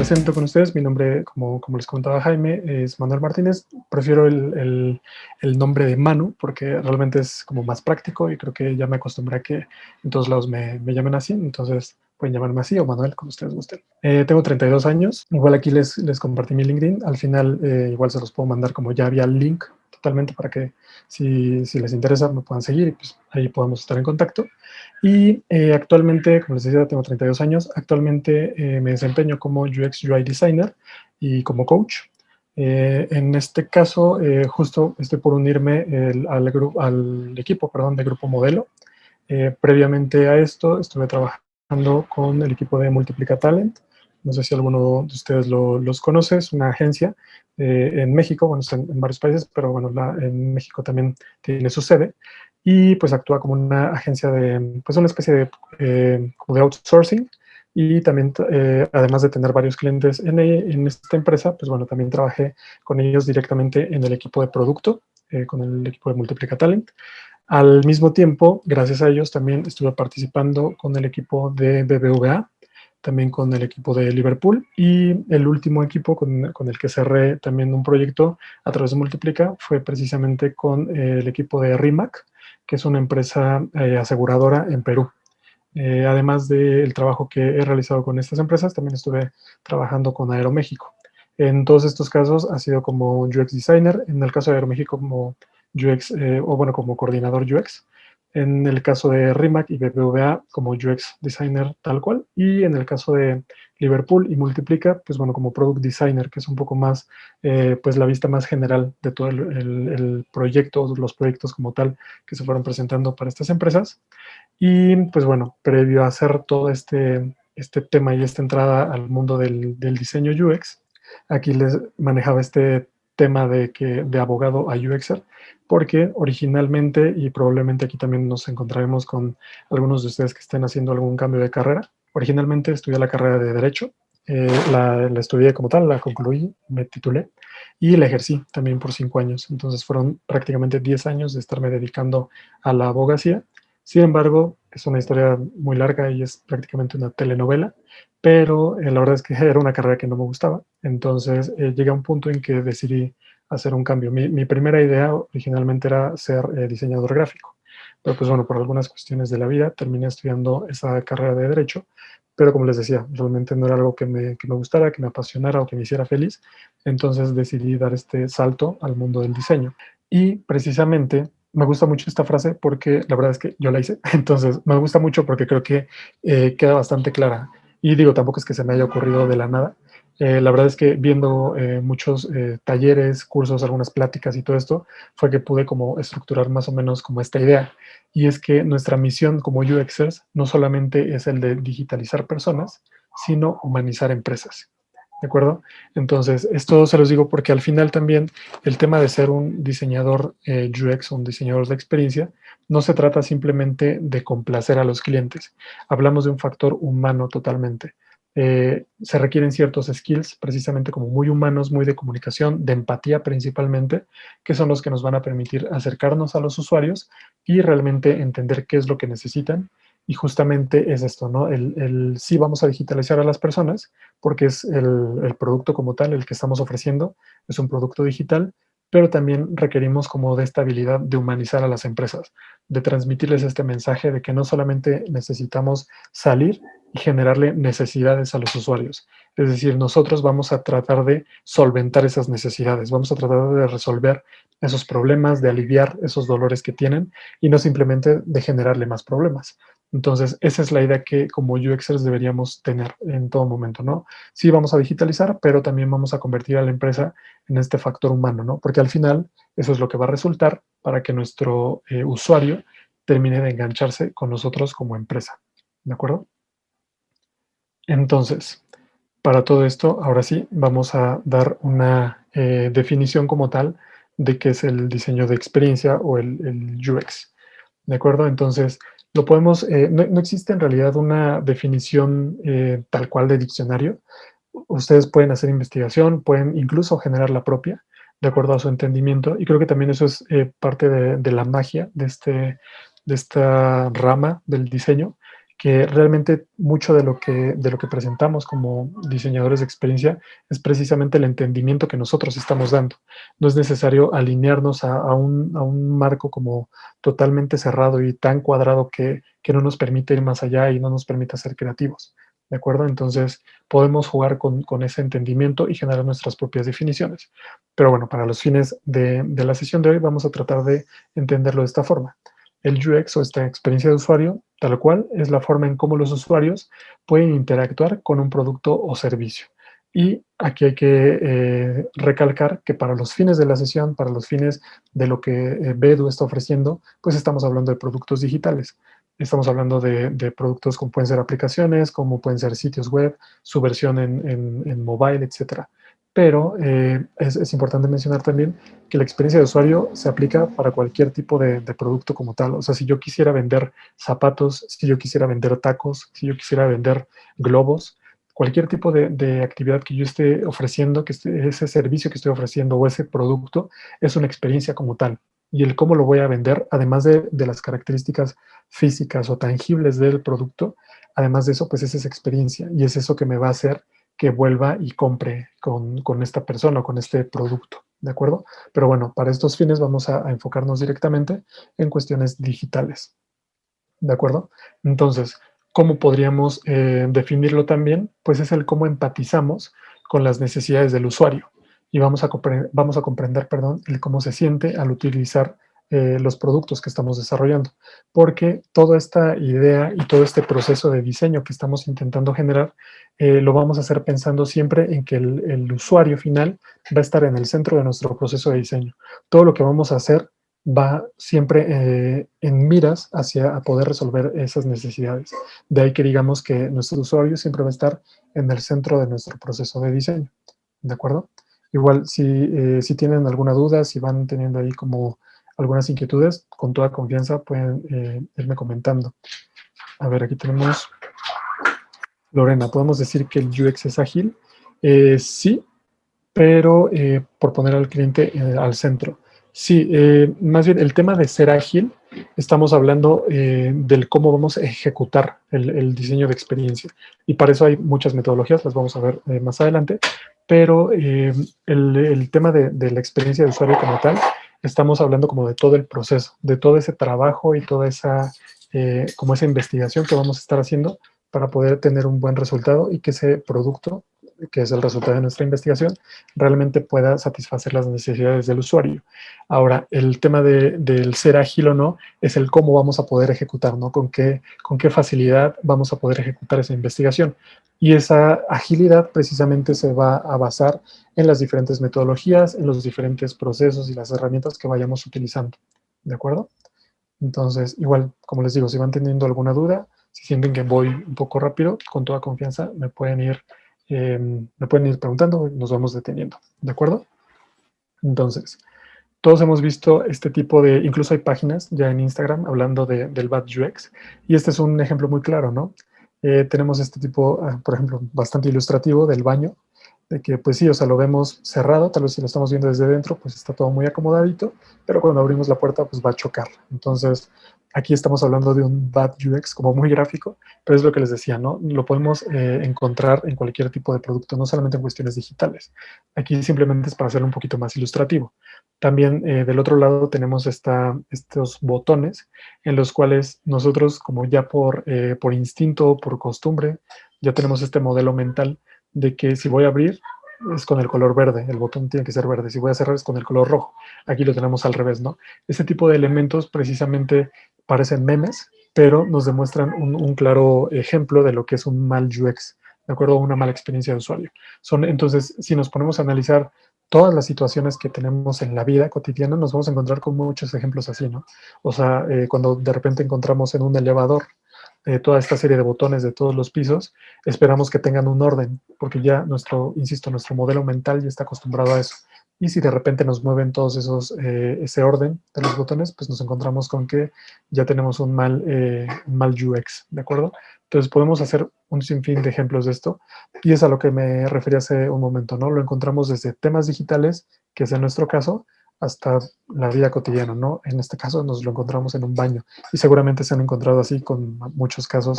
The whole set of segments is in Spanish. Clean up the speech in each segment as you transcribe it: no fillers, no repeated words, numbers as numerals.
presento con ustedes. Mi nombre, como les comentaba Jaime, es Manuel Martínez. Prefiero el nombre de Manu porque realmente es como más práctico y creo que ya me acostumbré a que en todos lados me llamen así. Entonces pueden llamarme así o Manuel, como ustedes gusten. Tengo 32 años. Igual aquí les compartí mi LinkedIn. Al final igual se los puedo mandar como ya vía link totalmente para que si les interesa me puedan seguir y pues ahí podemos estar en contacto. Y actualmente, como les decía, tengo 32 años. Actualmente me desempeño como UX UI Designer y como coach. En este caso, justo estoy por unirme al equipo, perdón, de Grupo Modelo. Previamente a esto, estuve trabajando con el equipo de Multiplica Talent. No sé si alguno de ustedes los conoce. Es una agencia en México, bueno, está en varios países, pero bueno, en México también tiene su sede y pues actúa como una agencia de, pues una especie de, como de outsourcing y también, además de tener varios clientes en esta empresa, pues bueno, también trabajé con ellos directamente en el equipo de producto, con el equipo de Multiplica Talent. Al mismo tiempo, gracias a ellos, también estuve participando con el equipo de BBVA, también con el equipo de Liverpool y el último equipo con el que cerré también un proyecto a través de Multiplica fue precisamente con el equipo de RIMAC, que es una empresa aseguradora en Perú. Además del trabajo que he realizado con estas empresas, también estuve trabajando con Aeroméxico. En todos estos casos ha sido como UX designer, en el caso de Aeroméxico como UX, o bueno, como coordinador UX. En el caso de Rimac y BBVA como UX designer tal cual. Y en el caso de Liverpool y Multiplica, pues bueno, como product designer, que es un poco más, pues la vista más general de todo el proyecto, los proyectos como tal que se fueron presentando para estas empresas. Y pues bueno, previo a hacer todo este tema y esta entrada al mundo del diseño UX, aquí les manejaba este tema de abogado a UXer, porque originalmente, y probablemente aquí también nos encontraremos con algunos de ustedes que estén haciendo algún cambio de carrera, originalmente estudié la carrera de Derecho, la estudié como tal, la concluí, me titulé y la ejercí también por 5 años. Entonces fueron prácticamente 10 años de estarme dedicando a la abogacía. Sin embargo, es una historia muy larga y es prácticamente una telenovela, pero la verdad es que era una carrera que no me gustaba. Entonces llegué a un punto en que decidí hacer un cambio. Mi primera idea originalmente era ser diseñador gráfico, pero pues bueno, por algunas cuestiones de la vida terminé estudiando esa carrera de Derecho, pero como les decía, realmente no era algo que me gustara, que me apasionara o que me hiciera feliz. Entonces decidí dar este salto al mundo del diseño. Y precisamente me gusta mucho esta frase porque la verdad es que yo la hice. Entonces me gusta mucho porque creo que queda bastante clara. Y digo, tampoco es que se me haya ocurrido de la nada. La verdad es que viendo muchos talleres, cursos, algunas pláticas y todo esto, fue que pude como estructurar más o menos como esta idea. Y es que nuestra misión como UXers no solamente es el de digitalizar personas, sino humanizar empresas. ¿De acuerdo? Entonces, esto se los digo porque al final también el tema de ser un diseñador UX, un diseñador de experiencia, no se trata simplemente de complacer a los clientes. Hablamos de un factor humano totalmente. Se requieren ciertos skills, precisamente como muy humanos, muy de comunicación, de empatía principalmente, que son los que nos van a permitir acercarnos a los usuarios y realmente entender qué es lo que necesitan. Y justamente es esto, ¿no? Sí vamos a digitalizar a las personas porque es el producto como tal, el que estamos ofreciendo, es un producto digital, pero también requerimos como de esta habilidad de humanizar a las empresas, de transmitirles este mensaje de que no solamente necesitamos salir y generarle necesidades a los usuarios. Es decir, nosotros vamos a tratar de solventar esas necesidades, vamos a tratar de resolver esos problemas, de aliviar esos dolores que tienen y no simplemente de generarle más problemas. Entonces, esa es la idea que como UXers deberíamos tener en todo momento, ¿no? Sí vamos a digitalizar, pero también vamos a convertir a la empresa en este factor humano, ¿no? Porque al final eso es lo que va a resultar para que nuestro usuario termine de engancharse con nosotros como empresa, ¿de acuerdo? Entonces, para todo esto, ahora sí, vamos a dar una definición como tal de qué es el diseño de experiencia o el UX. ¿De acuerdo? Entonces, lo podemos, no existe en realidad una definición tal cual de diccionario. Ustedes pueden hacer investigación, pueden incluso generar la propia, de acuerdo a su entendimiento. Y creo que también eso es parte de la magia de esta rama del diseño, que realmente mucho de lo que presentamos como diseñadores de experiencia es precisamente el entendimiento que nosotros estamos dando. No es necesario alinearnos a un marco como totalmente cerrado y tan cuadrado que no nos permite ir más allá y no nos permite ser creativos. ¿De acuerdo? Entonces podemos jugar con ese entendimiento y generar nuestras propias definiciones. Pero bueno, para los fines de la sesión de hoy vamos a tratar de entenderlo de esta forma. El UX o esta experiencia de usuario, tal cual, es la forma en cómo los usuarios pueden interactuar con un producto o servicio. Y aquí hay que recalcar que para los fines de la sesión, para los fines de lo que Bedu está ofreciendo, pues estamos hablando de productos digitales. Estamos hablando de productos como pueden ser aplicaciones, como pueden ser sitios web, su versión en mobile, etcétera. Pero es importante mencionar también que la experiencia de usuario se aplica para cualquier tipo de producto como tal. O sea, si yo quisiera vender zapatos, si yo quisiera vender tacos, si yo quisiera vender globos, cualquier tipo de actividad que yo esté ofreciendo, ese servicio que estoy ofreciendo o ese producto, es una experiencia como tal. Y el cómo lo voy a vender, además de las características físicas o tangibles del producto, además de eso, pues es esa experiencia y es eso que me va a hacer que vuelva y compre con esta persona o con este producto, ¿de acuerdo? Pero bueno, para estos fines vamos a enfocarnos directamente en cuestiones digitales, ¿de acuerdo? Entonces, ¿cómo podríamos definirlo también? Pues es el cómo empatizamos con las necesidades del usuario y vamos a comprender, perdón, el cómo se siente al utilizar los productos que estamos desarrollando, porque toda esta idea y todo este proceso de diseño que estamos intentando generar, lo vamos a hacer pensando siempre en que el usuario final va a estar en el centro de nuestro proceso de diseño. Todo lo que vamos a hacer va siempre en miras hacia a poder resolver esas necesidades. De ahí que digamos que nuestro usuario siempre va a estar en el centro de nuestro proceso de diseño. ¿De acuerdo? Igual, si tienen alguna duda, si van teniendo ahí como algunas inquietudes, con toda confianza pueden irme comentando. A ver, aquí tenemos Lorena. ¿Podemos decir que el UX es ágil? Sí, pero por poner al cliente al centro. Sí, más bien el tema de ser ágil, estamos hablando del cómo vamos a ejecutar el diseño de experiencia. Y para eso hay muchas metodologías, las vamos a ver más adelante, pero el tema de la experiencia de usuario como tal, estamos hablando como de todo el proceso, de todo ese trabajo y toda esa, como esa investigación que vamos a estar haciendo para poder tener un buen resultado y que ese producto, que es el resultado de nuestra investigación, realmente pueda satisfacer las necesidades del usuario. Ahora, el tema del ser ágil o no es el cómo vamos a poder ejecutar, ¿no? Con qué facilidad vamos a poder ejecutar esa investigación. Y esa agilidad precisamente se va a basar en las diferentes metodologías, en los diferentes procesos y las herramientas que vayamos utilizando. ¿De acuerdo? Entonces, igual, como les digo, si van teniendo alguna duda, si sienten que voy un poco rápido, con toda confianza me pueden ir preguntando y nos vamos deteniendo. ¿De acuerdo? Entonces, todos hemos visto este tipo de, incluso hay páginas ya en Instagram hablando del Bad UX, y este es un ejemplo muy claro, ¿no? Tenemos este tipo, por ejemplo, bastante ilustrativo del baño, de que pues sí, o sea, lo vemos cerrado, tal vez si lo estamos viendo desde dentro, pues está todo muy acomodadito, pero cuando abrimos la puerta, pues va a chocar. Entonces, aquí estamos hablando de un bad UX como muy gráfico, pero es lo que les decía, ¿no? Lo podemos encontrar en cualquier tipo de producto, no solamente en cuestiones digitales. Aquí simplemente es para hacerlo un poquito más ilustrativo. También del otro lado tenemos estos botones en los cuales nosotros, como ya por instinto, por costumbre, ya tenemos este modelo mental de que si voy a abrir es con el color verde, el botón tiene que ser verde, si voy a cerrar es con el color rojo. Aquí lo tenemos al revés, ¿no? Este tipo de elementos precisamente parecen memes, pero nos demuestran un claro ejemplo de lo que es un mal UX, ¿de acuerdo? Una mala experiencia de usuario. Entonces, si nos ponemos a analizar todas las situaciones que tenemos en la vida cotidiana, nos vamos a encontrar con muchos ejemplos así, ¿no? O sea, cuando de repente encontramos en un elevador toda esta serie de botones de todos los pisos, esperamos que tengan un orden, porque ya insisto, nuestro modelo mental ya está acostumbrado a eso. Y si de repente nos mueven todos ese orden de los botones, pues nos encontramos con que ya tenemos un mal UX, ¿de acuerdo? Entonces podemos hacer un sinfín de ejemplos de esto, y es a lo que me refería hace un momento, ¿no? Lo encontramos desde temas digitales, que es en nuestro caso, hasta la vida cotidiana, ¿no? En este caso nos lo encontramos en un baño y seguramente se han encontrado así con muchos casos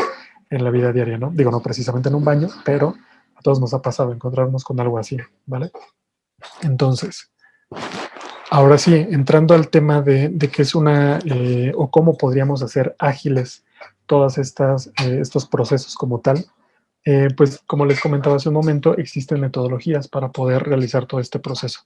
en la vida diaria, ¿no? Digo, no precisamente en un baño, pero a todos nos ha pasado encontrarnos con algo así, ¿vale? Entonces, ahora sí, entrando al tema de qué es o cómo podríamos hacer ágiles todas estos procesos como tal, pues como les comentaba hace un momento, existen metodologías para poder realizar todo este proceso,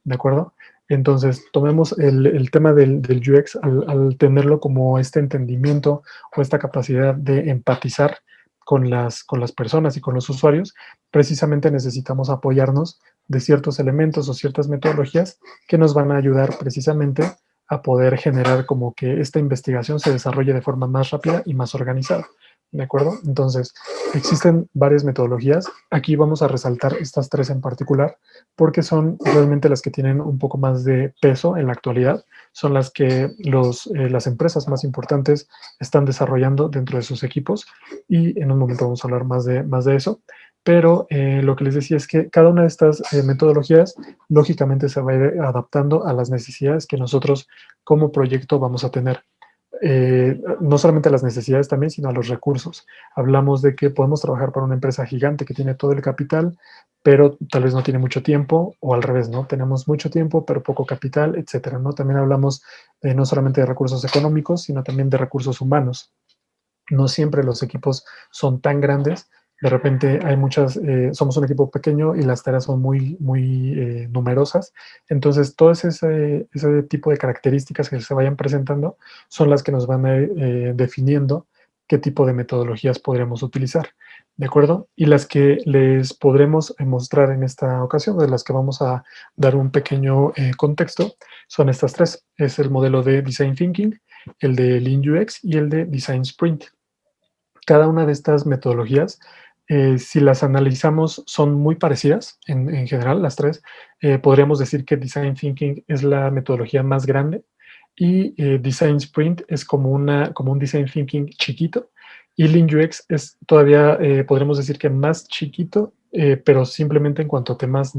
¿de acuerdo? Entonces, tomemos el tema del UX al tenerlo como este entendimiento o esta capacidad de empatizar con las personas y con los usuarios, precisamente necesitamos apoyarnos de ciertos elementos o ciertas metodologías que nos van a ayudar precisamente a poder generar como que esta investigación se desarrolle de forma más rápida y más organizada. ¿De acuerdo? Entonces, existen varias metodologías. Aquí vamos a resaltar estas tres en particular porque son realmente las que tienen un poco más de peso en la actualidad. Son las que las empresas más importantes están desarrollando dentro de sus equipos y en un momento vamos a hablar más de eso. Pero lo que les decía es que cada una de estas metodologías lógicamente se va a ir adaptando a las necesidades que nosotros como proyecto vamos a tener. No solamente a las necesidades también, sino a los recursos. Hablamos de que podemos trabajar para una empresa gigante que tiene todo el capital, pero tal vez no tiene mucho tiempo, o al revés, ¿no? Tenemos mucho tiempo, pero poco capital, etcétera, ¿no? También hablamos no solamente de recursos económicos, sino también de recursos humanos. No siempre los equipos son tan grandes. De repente somos un equipo pequeño y las tareas son muy, muy numerosas. Entonces, todo ese tipo de características que se vayan presentando son las que nos van a ir definiendo qué tipo de metodologías podremos utilizar. ¿De acuerdo? Y las que les podremos mostrar en esta ocasión, de las que vamos a dar un pequeño contexto, son estas tres. Es el modelo de Design Thinking, el de Lean UX y el de Design Sprint. Cada una de estas metodologías, si las analizamos, son muy parecidas en general, las tres. Podríamos decir que Design Thinking es la metodología más grande y Design Sprint es como un Design Thinking chiquito y Lean UX es todavía, podríamos decir que más chiquito, pero simplemente en cuanto a temas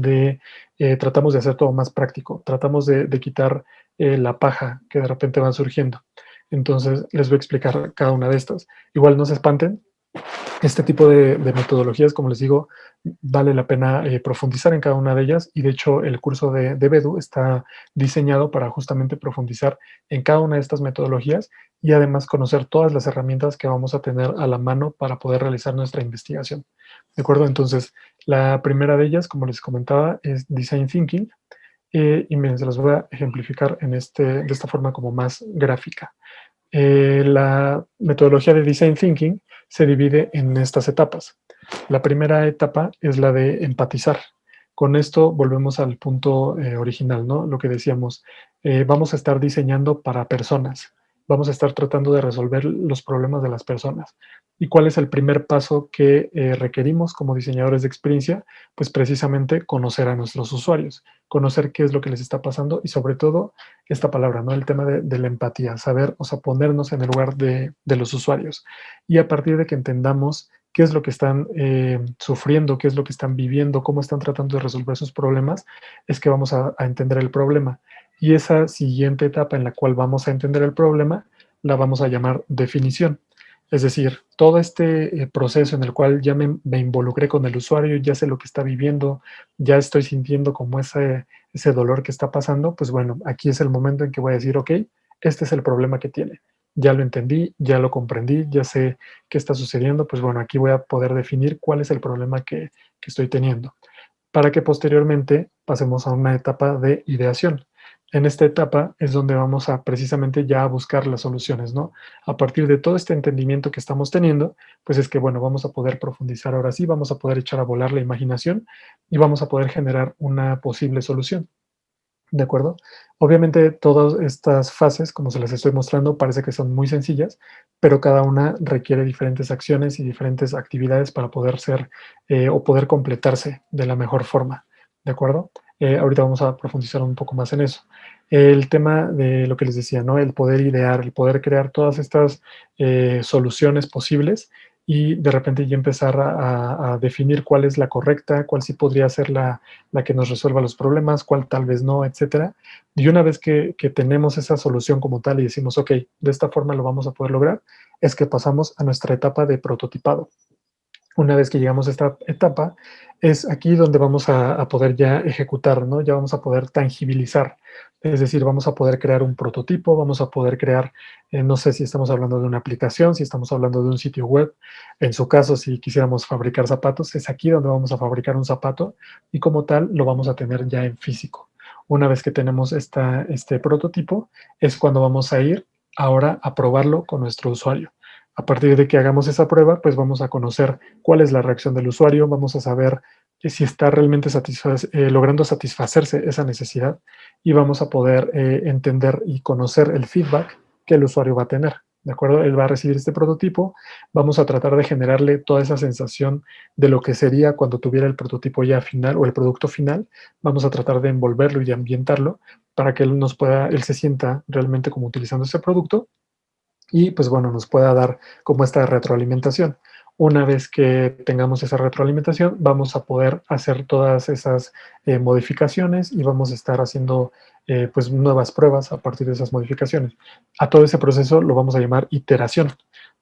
tratamos de hacer todo más práctico, tratamos de quitar la paja que de repente va surgiendo. Entonces, les voy a explicar cada una de estas. Igual no se espanten, este tipo de metodologías, como les digo, vale la pena profundizar en cada una de ellas y de hecho el curso de Bedu está diseñado para justamente profundizar en cada una de estas metodologías y además conocer todas las herramientas que vamos a tener a la mano para poder realizar nuestra investigación. ¿De acuerdo? Entonces, la primera de ellas, como les comentaba, es Design Thinking y miren, se las voy a ejemplificar de esta forma como más gráfica. La metodología de Design Thinking se divide en estas etapas. La primera etapa es la de empatizar. Con esto volvemos al punto original, ¿no? Lo que decíamos, vamos a estar diseñando para personas, vamos a estar tratando de resolver los problemas de las personas. ¿Y cuál es el primer paso que requerimos como diseñadores de experiencia? Pues precisamente conocer a nuestros usuarios, conocer qué es lo que les está pasando y sobre todo esta palabra, ¿no? El tema de la empatía, saber, o sea, ponernos en el lugar de los usuarios. Y a partir de que entendamos qué es lo que están sufriendo, qué es lo que están viviendo, cómo están tratando de resolver sus problemas, es que vamos a entender el problema. Y esa siguiente etapa en la cual vamos a entender el problema, la vamos a llamar definición. Es decir, todo este proceso en el cual ya me involucré con el usuario, ya sé lo que está viviendo, ya estoy sintiendo como ese dolor que está pasando, pues bueno, aquí es el momento en que voy a decir, ok, este es el problema que tiene. Ya lo entendí, ya lo comprendí, ya sé qué está sucediendo, pues bueno, aquí voy a poder definir cuál es el problema que estoy teniendo, para que posteriormente pasemos a una etapa de ideación. En esta etapa es donde vamos a precisamente ya a buscar las soluciones, ¿no? A partir de todo este entendimiento que estamos teniendo, pues es que, bueno, vamos a poder profundizar ahora sí, vamos a poder echar a volar la imaginación y vamos a poder generar una posible solución. ¿De acuerdo? Obviamente todas estas fases, como se las estoy mostrando, parece que son muy sencillas, pero cada una requiere diferentes acciones y diferentes actividades para poder ser o poder completarse de la mejor forma. ¿De acuerdo? Ahorita vamos a profundizar un poco más en eso. El tema de lo que les decía, ¿no? El poder idear, el poder crear todas estas soluciones posibles y de repente ya empezar a definir cuál es la correcta, cuál sí podría ser la que nos resuelva los problemas, cuál tal vez no, etcétera. Y una vez que tenemos esa solución como tal y decimos, ok, de esta forma lo vamos a poder lograr, es que pasamos a nuestra etapa de prototipado. Una vez que llegamos a esta etapa, es aquí donde vamos a poder ya ejecutar, ¿no? Ya vamos a poder tangibilizar. Es decir, vamos a poder crear un prototipo, vamos a poder crear, no sé si estamos hablando de una aplicación, si estamos hablando de un sitio web. En su caso, si quisiéramos fabricar zapatos, es aquí donde vamos a fabricar un zapato y como tal lo vamos a tener ya en físico. Una vez que tenemos este prototipo, es cuando vamos a ir ahora a probarlo con nuestro usuario. A partir de que hagamos esa prueba, pues vamos a conocer cuál es la reacción del usuario, vamos a saber si está realmente logrando satisfacerse esa necesidad y vamos a poder entender y conocer el feedback que el usuario va a tener. ¿De acuerdo? Él va a recibir este prototipo, vamos a tratar de generarle toda esa sensación de lo que sería cuando tuviera el prototipo ya final o el producto final, vamos a tratar de envolverlo y de ambientarlo para que él se sienta realmente como utilizando ese producto y pues bueno, nos pueda dar como esta retroalimentación. Una vez que tengamos esa retroalimentación, vamos a poder hacer todas esas modificaciones y vamos a estar haciendo pues nuevas pruebas a partir de esas modificaciones. A todo ese proceso lo vamos a llamar iteración.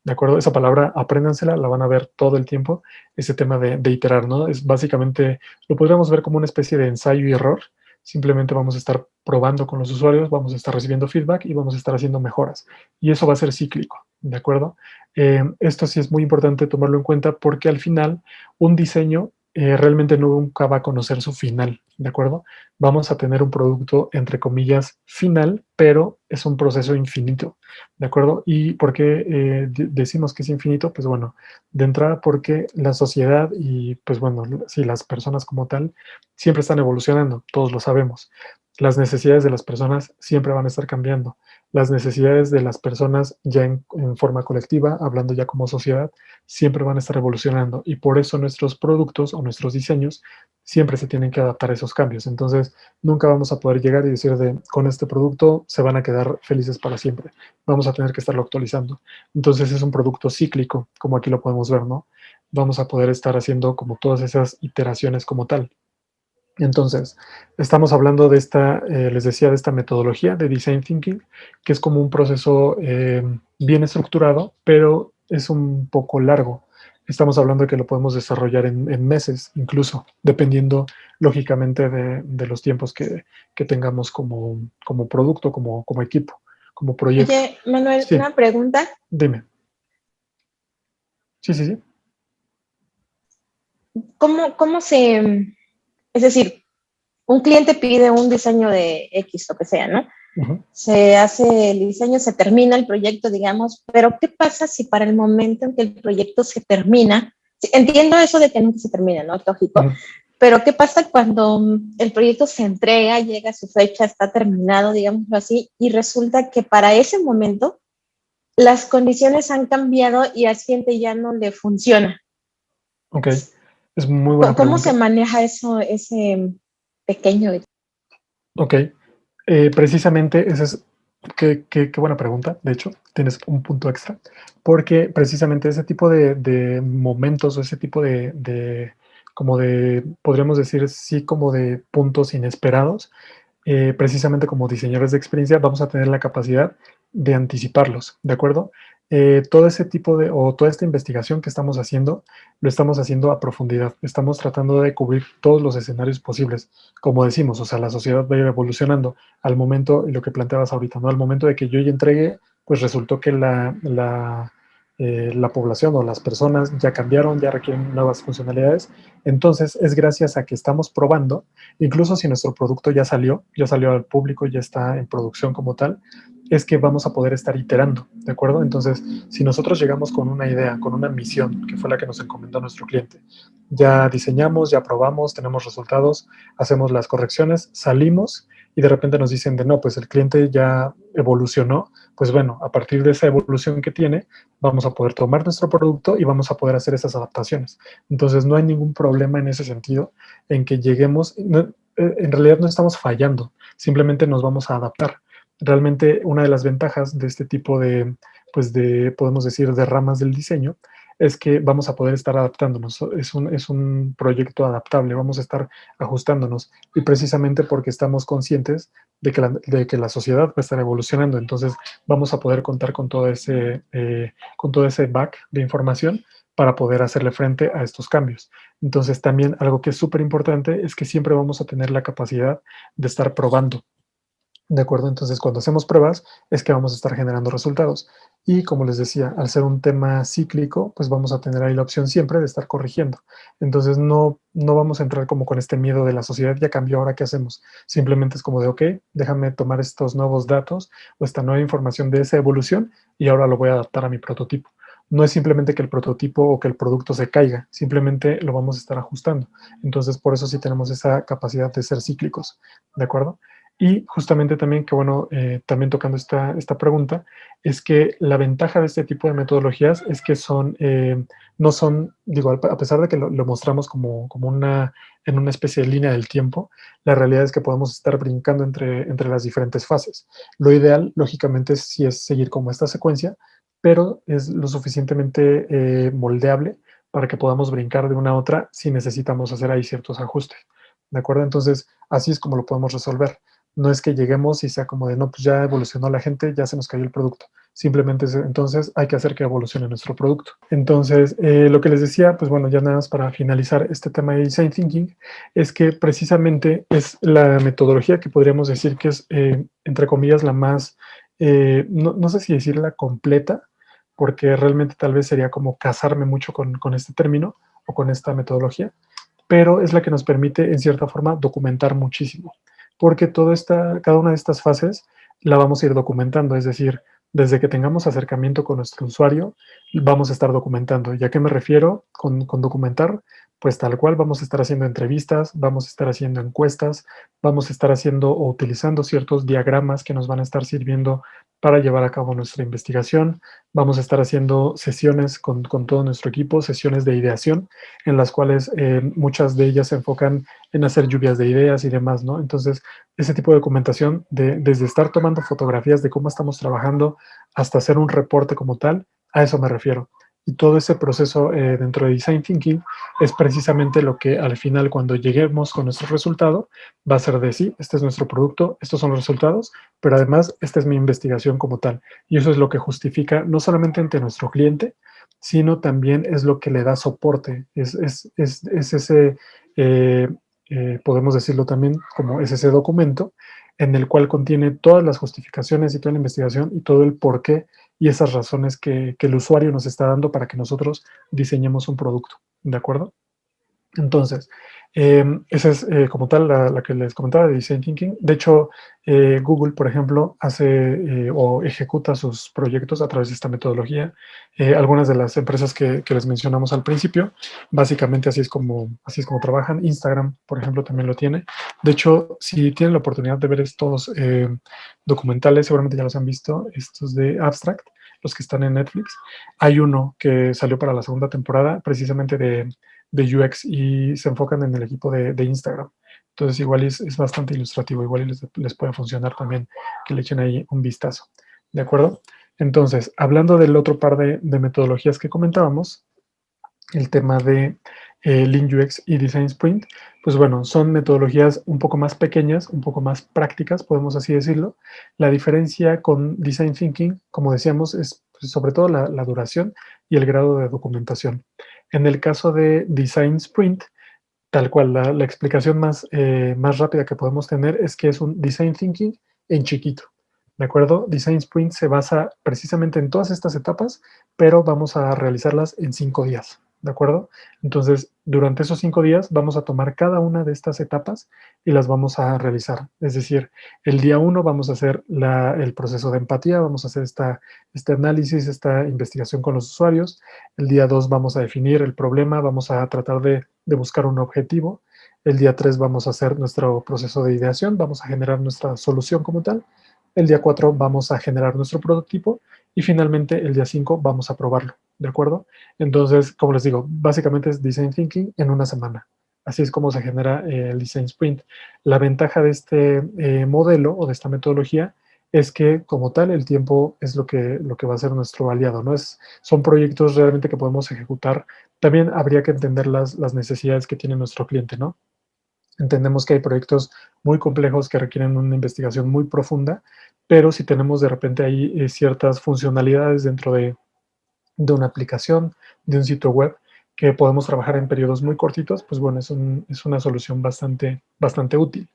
¿De acuerdo? Esa palabra, apréndansela, la van a ver todo el tiempo, ese tema de iterar, ¿no? Es básicamente, lo podríamos ver como una especie de ensayo y error. Simplemente vamos a estar probando con los usuarios, vamos a estar recibiendo feedback y vamos a estar haciendo mejoras y eso va a ser cíclico, ¿de acuerdo? Esto sí es muy importante tomarlo en cuenta porque al final un diseño realmente nunca va a conocer su final, ¿de acuerdo? Vamos a tener un producto, entre comillas, final, pero es un proceso infinito, ¿de acuerdo? ¿Y por qué decimos que es infinito? Pues bueno, de entrada porque la sociedad y pues bueno, sí, las personas como tal siempre están evolucionando, todos lo sabemos. Las necesidades de las personas siempre van a estar cambiando. Las necesidades de las personas ya en forma colectiva, hablando ya como sociedad, siempre van a estar evolucionando y por eso nuestros productos o nuestros diseños siempre se tienen que adaptar a esos cambios. Entonces, nunca vamos a poder llegar y decir con este producto se van a quedar felices para siempre. Vamos a tener que estarlo actualizando. Entonces, es un producto cíclico, como aquí lo podemos ver, ¿no? Vamos a poder estar haciendo como todas esas iteraciones como tal. Entonces, estamos hablando de les decía, de esta metodología de Design Thinking, que es como un proceso bien estructurado, pero es un poco largo. Estamos hablando de que lo podemos desarrollar en meses, incluso, dependiendo lógicamente de los tiempos que tengamos como producto, como equipo, como proyecto. Oye, Manuel, Sí, una pregunta. dime. Sí, sí, sí. ¿Cómo es decir, un cliente pide un diseño de X, lo que sea, ¿no? Ujú, Se hace el diseño, se termina el proyecto, digamos, pero ¿qué pasa si para el momento en que el proyecto se termina? Sí, entiendo eso de que nunca se termina, ¿no? Lógico. ujú. Pero ¿qué pasa cuando el proyecto se entrega, llega a su fecha, está terminado, digámoslo así, y resulta que para ese momento las condiciones han cambiado y al cliente ya no le funciona? Ok, es muy buena ¿Cómo se pregunta. maneja eso, ese pequeño? Ok, precisamente esa es, qué buena pregunta, de hecho, tienes un punto extra, porque precisamente ese tipo de momentos o ese tipo como de, podríamos decir, sí, como de puntos inesperados, precisamente como diseñadores de experiencia vamos a tener la capacidad de anticiparlos, ¿de acuerdo? Todo ese tipo o toda esta investigación que estamos haciendo, lo estamos haciendo a profundidad. Estamos tratando de cubrir todos los escenarios posibles. Como decimos, o sea, la sociedad va a ir evolucionando al momento, y lo que planteabas ahorita, ¿no? Al momento de que yo ya entregué, pues resultó que la población o las personas ya cambiaron, ya requieren nuevas funcionalidades. Entonces, es gracias a que estamos probando, incluso si nuestro producto ya salió al público, ya está en producción como tal, es que vamos a poder estar iterando, ¿de acuerdo? Entonces, si nosotros llegamos con una idea, con una misión, que fue la que nos encomendó nuestro cliente, ya diseñamos, ya probamos, tenemos resultados, hacemos las correcciones, salimos y de repente nos dicen de no, pues el cliente ya evolucionó, pues bueno, a partir de esa evolución que tiene, vamos a poder tomar nuestro producto y vamos a poder hacer esas adaptaciones. Entonces, no hay ningún problema en ese sentido, en que lleguemos, no, en realidad no estamos fallando, simplemente nos vamos a adaptar. Realmente una de las ventajas de este tipo de, pues de, podemos decir, de ramas del diseño, es que vamos a poder estar adaptándonos. Es un proyecto adaptable, vamos a estar ajustándonos. Y precisamente porque estamos conscientes de que la sociedad va a estar evolucionando, entonces vamos a poder contar con todo ese back de información para poder hacerle frente a estos cambios. Entonces también algo que es súper importante es que siempre vamos a tener la capacidad de estar probando. ¿De acuerdo? Entonces, cuando hacemos pruebas es que vamos a estar generando resultados. Y como les decía, al ser un tema cíclico, pues vamos a tener ahí la opción siempre de estar corrigiendo. Entonces, no vamos a entrar como con este miedo de la sociedad, ya cambió, ahora qué hacemos. Simplemente es como de, ok, déjame tomar estos nuevos datos o esta nueva información de esa evolución y ahora lo voy a adaptar a mi prototipo. No es simplemente que el prototipo o que el producto se caiga, simplemente lo vamos a estar ajustando. Entonces, por eso sí tenemos esa capacidad de ser cíclicos, ¿de acuerdo? Y justamente también, que bueno, también tocando esta pregunta, es que la ventaja de este tipo de metodologías es que no son, digo, a pesar de que lo mostramos en una especie de línea del tiempo, la realidad es que podemos estar brincando entre las diferentes fases. Lo ideal, lógicamente, sí es seguir como esta secuencia, pero es lo suficientemente moldeable para que podamos brincar de una a otra si necesitamos hacer ahí ciertos ajustes. ¿De acuerdo? Entonces, así es como lo podemos resolver. No es que lleguemos y sea como de, no, pues ya evolucionó la gente, ya se nos cayó el producto. Simplemente entonces hay que hacer que evolucione nuestro producto. Entonces, lo que les decía, pues bueno, ya nada más para finalizar este tema de Design Thinking, es que precisamente es la metodología que podríamos decir que es, entre comillas, la más, no sé si decirla completa, porque realmente tal vez sería como casarme mucho con este término o con esta metodología, pero es la que nos permite, en cierta forma, documentar muchísimo, porque cada una de estas fases la vamos a ir documentando, es decir, desde que tengamos acercamiento con nuestro usuario, vamos a estar documentando. ¿Y a qué me refiero con documentar? Pues tal cual vamos a estar haciendo entrevistas, vamos a estar haciendo encuestas, vamos a estar haciendo o utilizando ciertos diagramas que nos van a estar sirviendo para llevar a cabo nuestra investigación. Vamos a estar haciendo sesiones con todo nuestro equipo, sesiones de ideación, en las cuales muchas de ellas se enfocan en hacer lluvias de ideas y demás, ¿no? Entonces, ese tipo de documentación, desde estar tomando fotografías de cómo estamos trabajando hasta hacer un reporte como tal, a eso me refiero. Y todo ese proceso dentro de Design Thinking es precisamente lo que al final, cuando lleguemos con nuestro resultado, va a ser de sí, este es nuestro producto, estos son los resultados, pero además esta es mi investigación como tal. Y eso es lo que justifica no solamente ante nuestro cliente, sino también es lo que le da soporte. Es ese, podemos decirlo también como es ese documento en el cual contiene todas las justificaciones y toda la investigación y todo el porqué y esas razones que el usuario nos está dando para que nosotros diseñemos un producto. ¿De acuerdo? Entonces, esa es como tal la que les comentaba de Design Thinking. De hecho, Google, por ejemplo, hace o ejecuta sus proyectos a través de esta metodología. Algunas de las empresas que les mencionamos al principio, básicamente así es como trabajan. Instagram, por ejemplo, también lo tiene. De hecho, si tienen la oportunidad de ver estos documentales, seguramente ya los han visto, estos de Abstract, los que están en Netflix. Hay uno que salió para la segunda temporada, precisamente de UX y se enfocan en el equipo de Instagram. Entonces igual es bastante ilustrativo, igual les puede funcionar también que le echen ahí un vistazo. ¿De acuerdo? Entonces, hablando del otro par de metodologías que comentábamos, el tema de Lean UX y Design Sprint, pues bueno, son metodologías un poco más pequeñas, un poco más prácticas, podemos así decirlo. La diferencia con Design Thinking, como decíamos, es pues, sobre todo la duración y el grado de documentación. En el caso de Design Sprint, tal cual, la explicación más rápida que podemos tener es que es un Design Thinking en chiquito. ¿De acuerdo? Design Sprint se basa precisamente en todas estas etapas, pero vamos a realizarlas en 5 días. ¿De acuerdo? Entonces, durante esos 5 días vamos a tomar cada una de estas etapas y las vamos a realizar. Es decir, el día 1 vamos a hacer el proceso de empatía, vamos a hacer este análisis, esta investigación con los usuarios. El día 2 vamos a definir el problema, vamos a tratar de buscar un objetivo. El día 3 vamos a hacer nuestro proceso de ideación, vamos a generar nuestra solución como tal. El día 4 vamos a generar nuestro prototipo y finalmente el día 5 vamos a probarlo, ¿de acuerdo? Entonces, como les digo, básicamente es Design Thinking en una semana. Así es como se genera el Design Sprint. La ventaja de este modelo o de esta metodología es que como tal el tiempo es lo que va a ser nuestro aliado, ¿no? Son proyectos realmente que podemos ejecutar. También habría que entender las necesidades que tiene nuestro cliente, ¿no? Entendemos que hay proyectos muy complejos que requieren una investigación muy profunda, pero si tenemos de repente ahí ciertas funcionalidades dentro de una aplicación, de un sitio web, que podemos trabajar en periodos muy cortitos, pues bueno, es una solución bastante útil.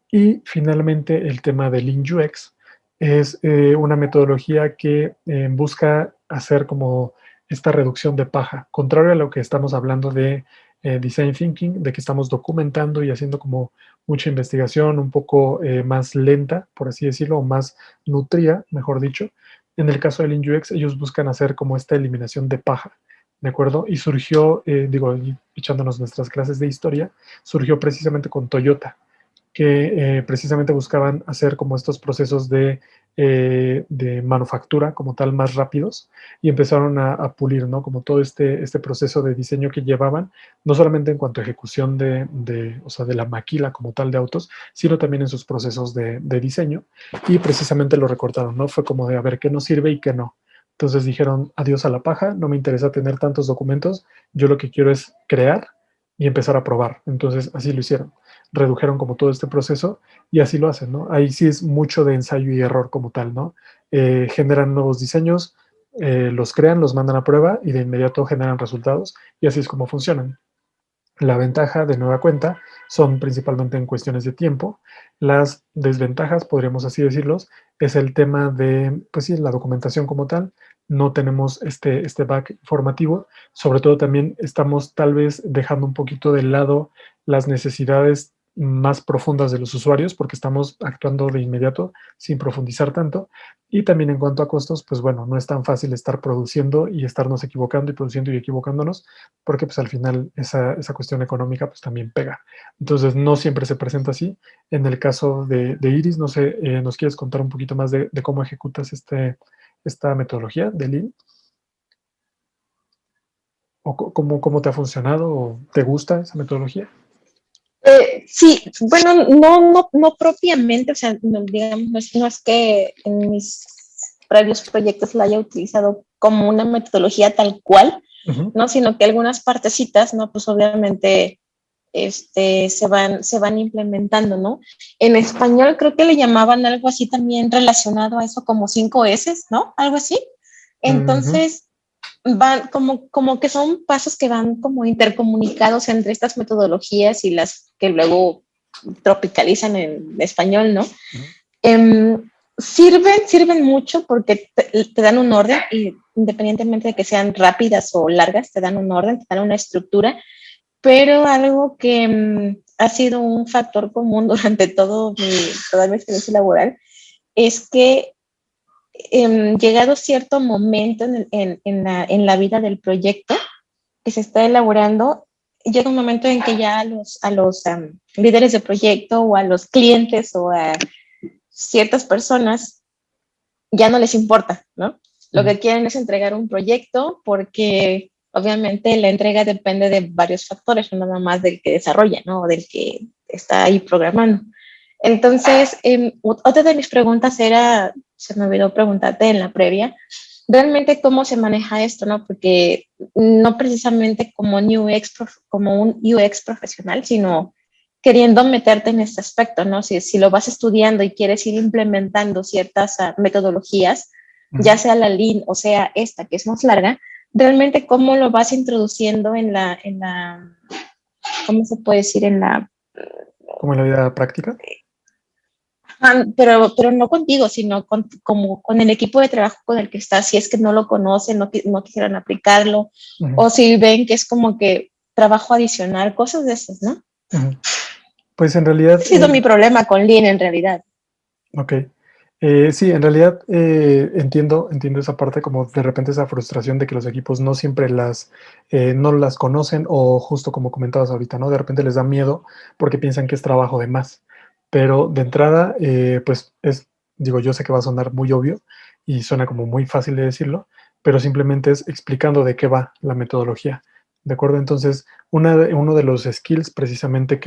Y finalmente el tema del Lean UX es una metodología que busca hacer como esta reducción de paja, contrario a lo que estamos hablando de Design Thinking, de que estamos documentando y haciendo como mucha investigación un poco más lenta, por así decirlo, o más nutrida, mejor dicho. En el caso del Lean UX, ellos buscan hacer como esta eliminación de paja, ¿de acuerdo? Y surgió, digo, echándonos nuestras clases de historia, surgió precisamente con Toyota, que precisamente buscaban hacer como estos procesos de manufactura como tal más rápidos y empezaron a pulir, ¿no? Como todo este proceso de diseño que llevaban, no solamente en cuanto a ejecución o sea, de la maquila como tal de autos, sino también en sus procesos de diseño y precisamente lo recortaron, ¿no? Fue como de a ver qué nos sirve y qué no. Entonces dijeron, adiós a la paja, no me interesa tener tantos documentos, yo lo que quiero es crear y empezar a probar. Entonces así lo hicieron, redujeron como todo este proceso y así lo hacen, ¿no? Ahí sí es mucho de ensayo y error como tal, ¿no? Generan nuevos diseños, los crean, los mandan a prueba y de inmediato generan resultados y así es como funcionan. La ventaja de nueva cuenta son principalmente en cuestiones de tiempo. Las desventajas, podríamos así decirlos, es el tema de, pues sí, la documentación como tal. No tenemos este back informativo. Sobre todo también estamos tal vez dejando un poquito de lado las necesidades más profundas de los usuarios porque estamos actuando de inmediato sin profundizar tanto. Y también en cuanto a costos, pues bueno, no es tan fácil estar produciendo y estarnos equivocando y produciendo y equivocándonos porque pues al final esa cuestión económica pues también pega. Entonces no siempre se presenta así. En el caso de Iris, no sé, ¿nos quieres contar un poquito más de cómo ejecutas esta metodología de Lean? ¿O cómo te ha funcionado o te gusta esa metodología? Sí, bueno, no propiamente, o sea, digamos, no es que en mis previos proyectos la haya utilizado como una metodología tal cual, Uh -huh. ¿no? Sino que algunas partecitas, ¿no? Pues obviamente se van implementando, ¿no? En español creo que le llamaban algo así también relacionado a eso como 5 S, ¿no? Algo así. Uh -huh. Entonces, van como que son pasos que van como intercomunicados entre estas metodologías y las que luego tropicalizan en español, ¿no? Uh -huh. Sirven mucho porque te dan un orden y independientemente de que sean rápidas o largas, te dan un orden, te dan una estructura, pero algo que ha sido un factor común durante toda mi experiencia laboral es que llegado cierto momento en la vida del proyecto que se está elaborando, llega un momento en que ya a los líderes de proyecto o a los clientes o a ciertas personas ya no les importa, ¿no? Lo que quieren es entregar un proyecto porque obviamente la entrega depende de varios factores, no nada más del que desarrolla, ¿no? O del que está ahí programando. Entonces, otra de mis preguntas era, se me olvidó preguntarte en la previa, realmente cómo se maneja esto, ¿no? Porque no precisamente como como un UX profesional, sino queriendo meterte en este aspecto, ¿no? Si lo vas estudiando y quieres ir implementando ciertas metodologías, Uh ya -huh. sea la Lean o sea esta que es más larga, realmente cómo lo vas introduciendo ¿cómo se puede decir? ¿Como en la vida práctica? Pero no contigo, sino como con el equipo de trabajo con el que estás, si es que no lo conocen, no quisieran aplicarlo, Uh -huh. o si ven que es como que trabajo adicional, cosas de esas, ¿no? Uh -huh. Pues en realidad, Ese ha sido mi problema con Lean en realidad. ok. Sí, en realidad entiendo esa parte, como de repente esa frustración de que los equipos no siempre no las conocen o justo como comentabas ahorita, ¿no? De repente les da miedo porque piensan que es trabajo de más. Pero de entrada, pues digo, yo sé que va a sonar muy obvio y suena como muy fácil de decirlo, pero simplemente es explicando de qué va la metodología, ¿de acuerdo? Entonces, uno de los skills precisamente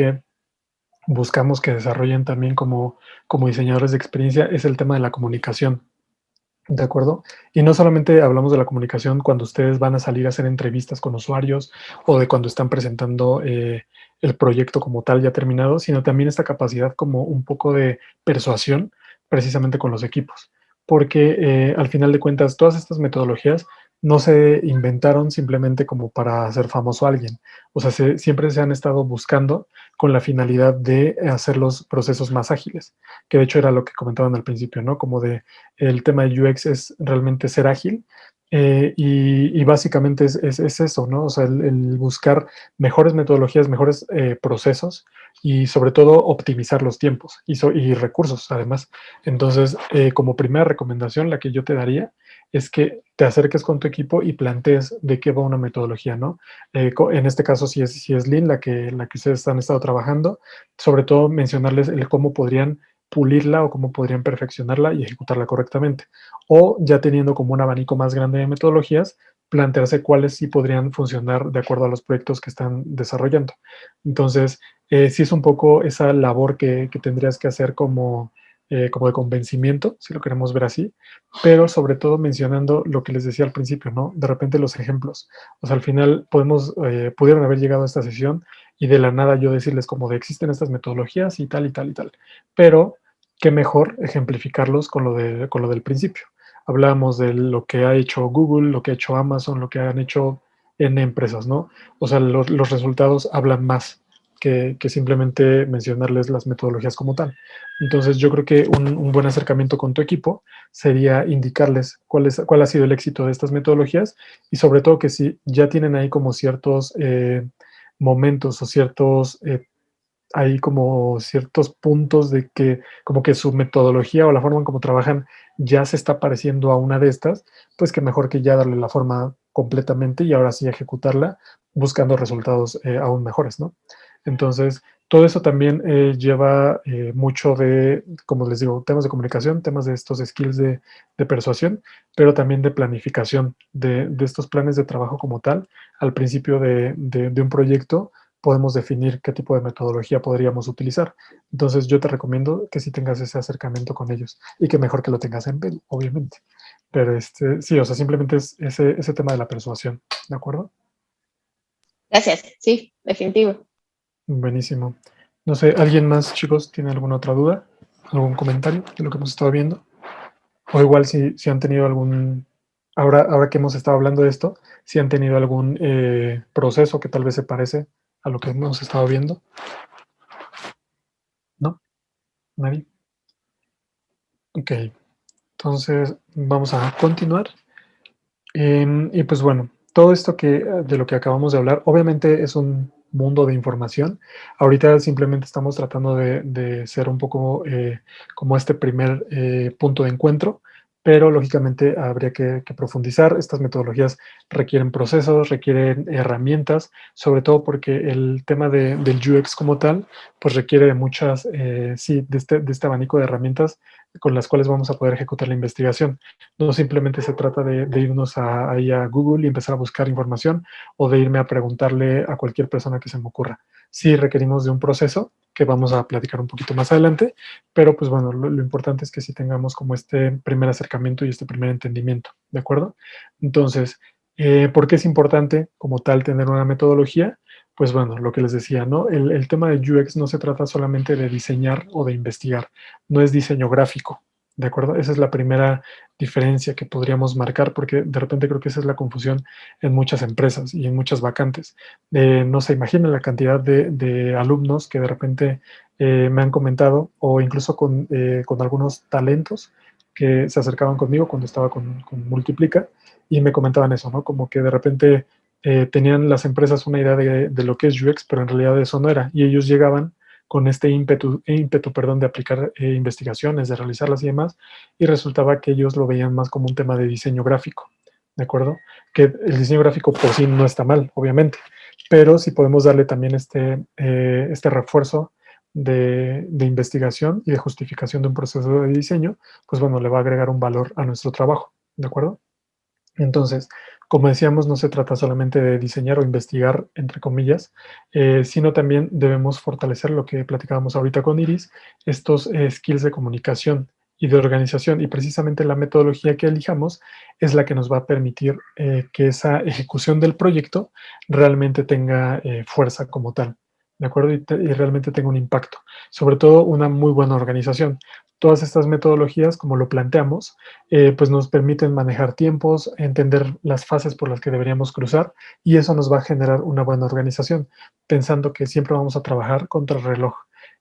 buscamos que desarrollen también como diseñadores de experiencia es el tema de la comunicación. ¿De acuerdo? Y no solamente hablamos de la comunicación cuando ustedes van a salir a hacer entrevistas con usuarios o de cuando están presentando el proyecto como tal ya terminado, sino también esta capacidad como un poco de persuasión precisamente con los equipos. Porque al final de cuentas, todas estas metodologías no se inventaron simplemente como para hacer famoso a alguien. O sea, siempre se han estado buscando con la finalidad de hacer los procesos más ágiles, que de hecho era lo que comentaban al principio, ¿no? Como de el tema de UX es realmente ser ágil y básicamente es eso, ¿no? O sea, el buscar mejores metodologías, mejores procesos y sobre todo optimizar los tiempos y recursos además. Entonces, como primera recomendación, la que yo te daría es que te acerques con tu equipo y plantees de qué va una metodología, ¿no? En este caso, si es Lean la que ustedes han estado trabajando, sobre todo mencionarles el cómo podrían pulirla o cómo podrían perfeccionarla y ejecutarla correctamente. O ya teniendo como un abanico más grande de metodologías, plantearse cuáles sí podrían funcionar de acuerdo a los proyectos que están desarrollando. Entonces, sí es un poco esa labor que tendrías que hacer como de convencimiento, si lo queremos ver así, pero sobre todo mencionando lo que les decía al principio, ¿no? De repente los ejemplos. O sea, al final pudieron haber llegado a esta sesión y de la nada yo decirles como de existen estas metodologías y tal y tal y tal. Pero qué mejor ejemplificarlos con lo del principio. Hablábamos de lo que ha hecho Google, lo que ha hecho Amazon, lo que han hecho en empresas, ¿no? O sea, los resultados hablan más que simplemente mencionarles las metodologías como tal. Entonces, yo creo que un buen acercamiento con tu equipo sería indicarles cuál ha sido el éxito de estas metodologías y sobre todo que si ya tienen ahí como ciertos momentos o hay como ciertos puntos de que como que su metodología o la forma en cómo trabajan ya se está pareciendo a una de estas, pues que mejor que ya darle la forma completamente y ahora sí ejecutarla buscando resultados aún mejores, ¿no? Entonces, todo eso también lleva mucho de, como les digo, temas de comunicación, temas de estos skills de persuasión, pero también de planificación de estos planes de trabajo como tal al principio de un proyecto podemos definir qué tipo de metodología podríamos utilizar. Entonces yo te recomiendo que sí tengas ese acercamiento con ellos y que mejor que lo tengas en Perú, obviamente. Pero sí, o sea, simplemente es ese tema de la persuasión, ¿de acuerdo? Gracias, sí, definitivo. Buenísimo. No sé, ¿alguien más, chicos, tiene alguna otra duda? ¿Algún comentario de lo que hemos estado viendo? O igual si han tenido ahora que hemos estado hablando de esto, si han tenido algún proceso que tal vez se parece a lo que hemos estado viendo, ¿no? ¿Nadie? Ok, entonces vamos a continuar. Y pues bueno, todo esto de lo que acabamos de hablar, obviamente es un mundo de información. Ahorita simplemente estamos tratando de ser un poco como este primer punto de encuentro, pero lógicamente habría que profundizar. Estas metodologías requieren procesos, requieren herramientas, sobre todo porque el tema del UX como tal, pues requiere de muchas, sí, de este abanico de herramientas con las cuales vamos a poder ejecutar la investigación. No simplemente se trata de irnos ahí a Google y empezar a buscar información o de irme a preguntarle a cualquier persona que se me ocurra. Sí requerimos de un proceso que vamos a platicar un poquito más adelante, pero pues bueno, lo importante es que sí tengamos como este primer acercamiento y este primer entendimiento, ¿de acuerdo? Entonces, ¿por qué es importante como tal tener una metodología? Pues bueno, lo que les decía, ¿no? El tema de UX no se trata solamente de diseñar o de investigar, no es diseño gráfico, ¿de acuerdo? Esa es la primera diferencia que podríamos marcar, porque de repente creo que esa es la confusión en muchas empresas y en muchas vacantes. No se imaginan la cantidad de alumnos que de repente me han comentado, o incluso con algunos talentos que se acercaban conmigo cuando estaba con Multiplica y me comentaban eso, ¿no? Como que de repente tenían las empresas una idea de lo que es UX, pero en realidad eso no era. Y ellos llegaban con este ímpetu, perdón, de aplicar investigaciones, de realizarlas y demás, y resultaba que ellos lo veían más como un tema de diseño gráfico, ¿de acuerdo? Que el diseño gráfico por sí no está mal, obviamente, pero si podemos darle también este refuerzo de investigación y de justificación de un proceso de diseño, pues bueno, le va a agregar un valor a nuestro trabajo, ¿de acuerdo? Entonces, como decíamos, no se trata solamente de diseñar o investigar, entre comillas, sino también debemos fortalecer lo que platicábamos ahorita con Iris, estos skills de comunicación y de organización. Y precisamente la metodología que elijamos es la que nos va a permitir que esa ejecución del proyecto realmente tenga fuerza como tal, ¿de acuerdo? Y realmente tenga un impacto. Sobre todo una muy buena organización. Todas estas metodologías, como lo planteamos, pues nos permiten manejar tiempos, entender las fases por las que deberíamos cruzar, y eso nos va a generar una buena organización, pensando que siempre vamos a trabajar contra el reloj.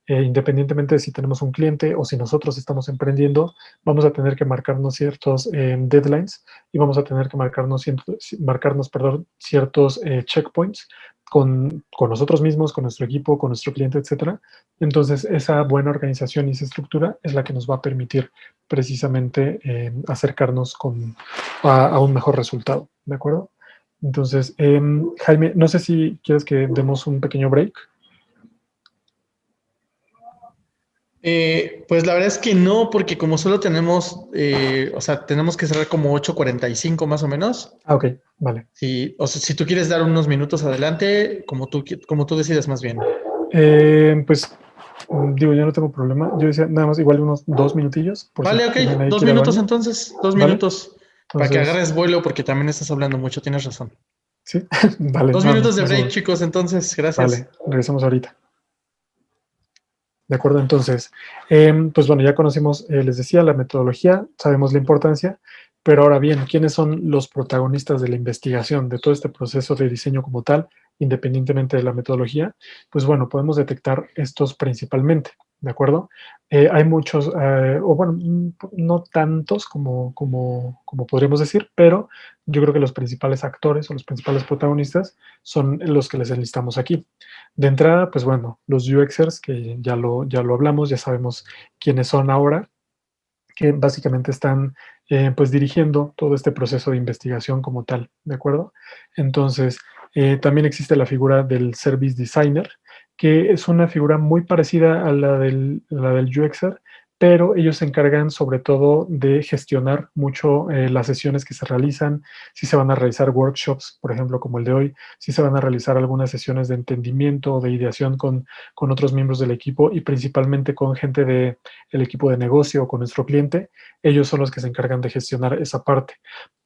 Independientemente de si tenemos un cliente o si nosotros estamos emprendiendo, vamos a tener que marcarnos ciertos deadlines y vamos a tener que marcarnos perdón, ciertos checkpoints con nosotros mismos, con nuestro equipo, con nuestro cliente, etcétera. Entonces, esa buena organización y esa estructura es la que nos va a permitir precisamente acercarnos a un mejor resultado, ¿de acuerdo? Entonces, Jaime, no sé si quieres que demos un pequeño break. Pues la verdad es que no, porque como solo tenemos, o sea, tenemos que cerrar como 8:45 más o menos. Ah, ok, vale. Sí, o sea, si tú quieres dar unos minutos adelante, como tú decidas más bien. Pues digo, yo no tengo problema. Yo decía nada más igual unos 2 minutillos, por si Vale, alguien ok, ahí dos quiere ir al minutos baño, entonces, dos ¿vale? minutos, para que Entonces, agarres vuelo, porque también estás hablando mucho, tienes razón. sí, vale, 2 minutos de no break, somos. chicos, entonces, gracias. Vale, regresamos ahorita. De acuerdo, entonces, pues bueno, ya conocimos, les decía, la metodología, sabemos la importancia, pero ahora bien, ¿quiénes son los protagonistas de la investigación, de todo este proceso de diseño como tal, independientemente de la metodología? Pues bueno, podemos detectar estos principalmente, ¿de acuerdo? Hay muchos, o bueno, no tantos como podríamos decir, pero yo creo que los principales actores o los principales protagonistas son los que les enlistamos aquí. De entrada, pues bueno, los UXers, que ya lo hablamos, ya sabemos quiénes son ahora, que básicamente están pues dirigiendo todo este proceso de investigación como tal, ¿de acuerdo? Entonces, también existe la figura del Service Designer, que es una figura muy parecida a la del UXer, pero ellos se encargan sobre todo de gestionar mucho las sesiones que se realizan, si se van a realizar workshops, por ejemplo, como el de hoy, si se van a realizar algunas sesiones de entendimiento o de ideación con otros miembros del equipo y principalmente con gente del equipo de negocio o con nuestro cliente. Ellos son los que se encargan de gestionar esa parte.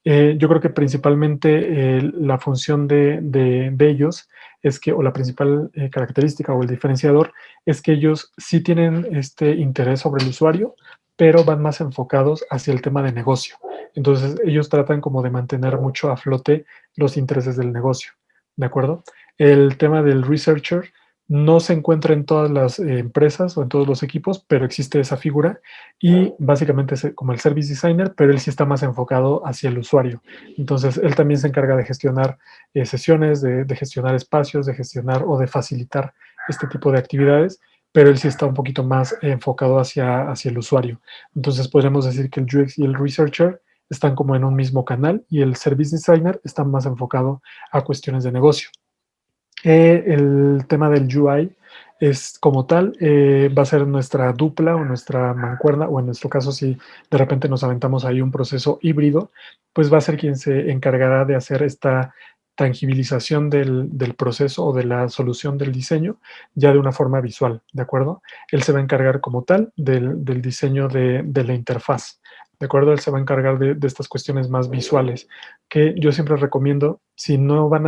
Yo creo que principalmente la función de ellos es que, o la principal característica o el diferenciador, es que ellos sí tienen este interés sobre el usuario, pero van más enfocados hacia el tema de negocio. Entonces, ellos tratan como de mantener mucho a flote los intereses del negocio, ¿de acuerdo? El tema del researcher no se encuentra en todas las empresas o en todos los equipos, pero existe esa figura y básicamente es como el service designer, pero él sí está más enfocado hacia el usuario. Entonces, él también se encarga de gestionar sesiones, de gestionar espacios, de gestionar o de facilitar este tipo de actividades, pero él sí está un poquito más enfocado hacia el usuario. Entonces, podríamos decir que el UX y el researcher están como en un mismo canal y el service designer está más enfocado a cuestiones de negocio. El tema del UI es como tal, va a ser nuestra dupla o nuestra mancuerna, o en nuestro caso, si de repente nos aventamos ahí un proceso híbrido, pues va a ser quien se encargará de hacer esta tangibilización del proceso o de la solución del diseño ya de una forma visual, ¿de acuerdo? Él se va a encargar como tal del diseño de la interfaz, ¿de acuerdo? Él se va a encargar de estas cuestiones más visuales, que yo siempre recomiendo, si no van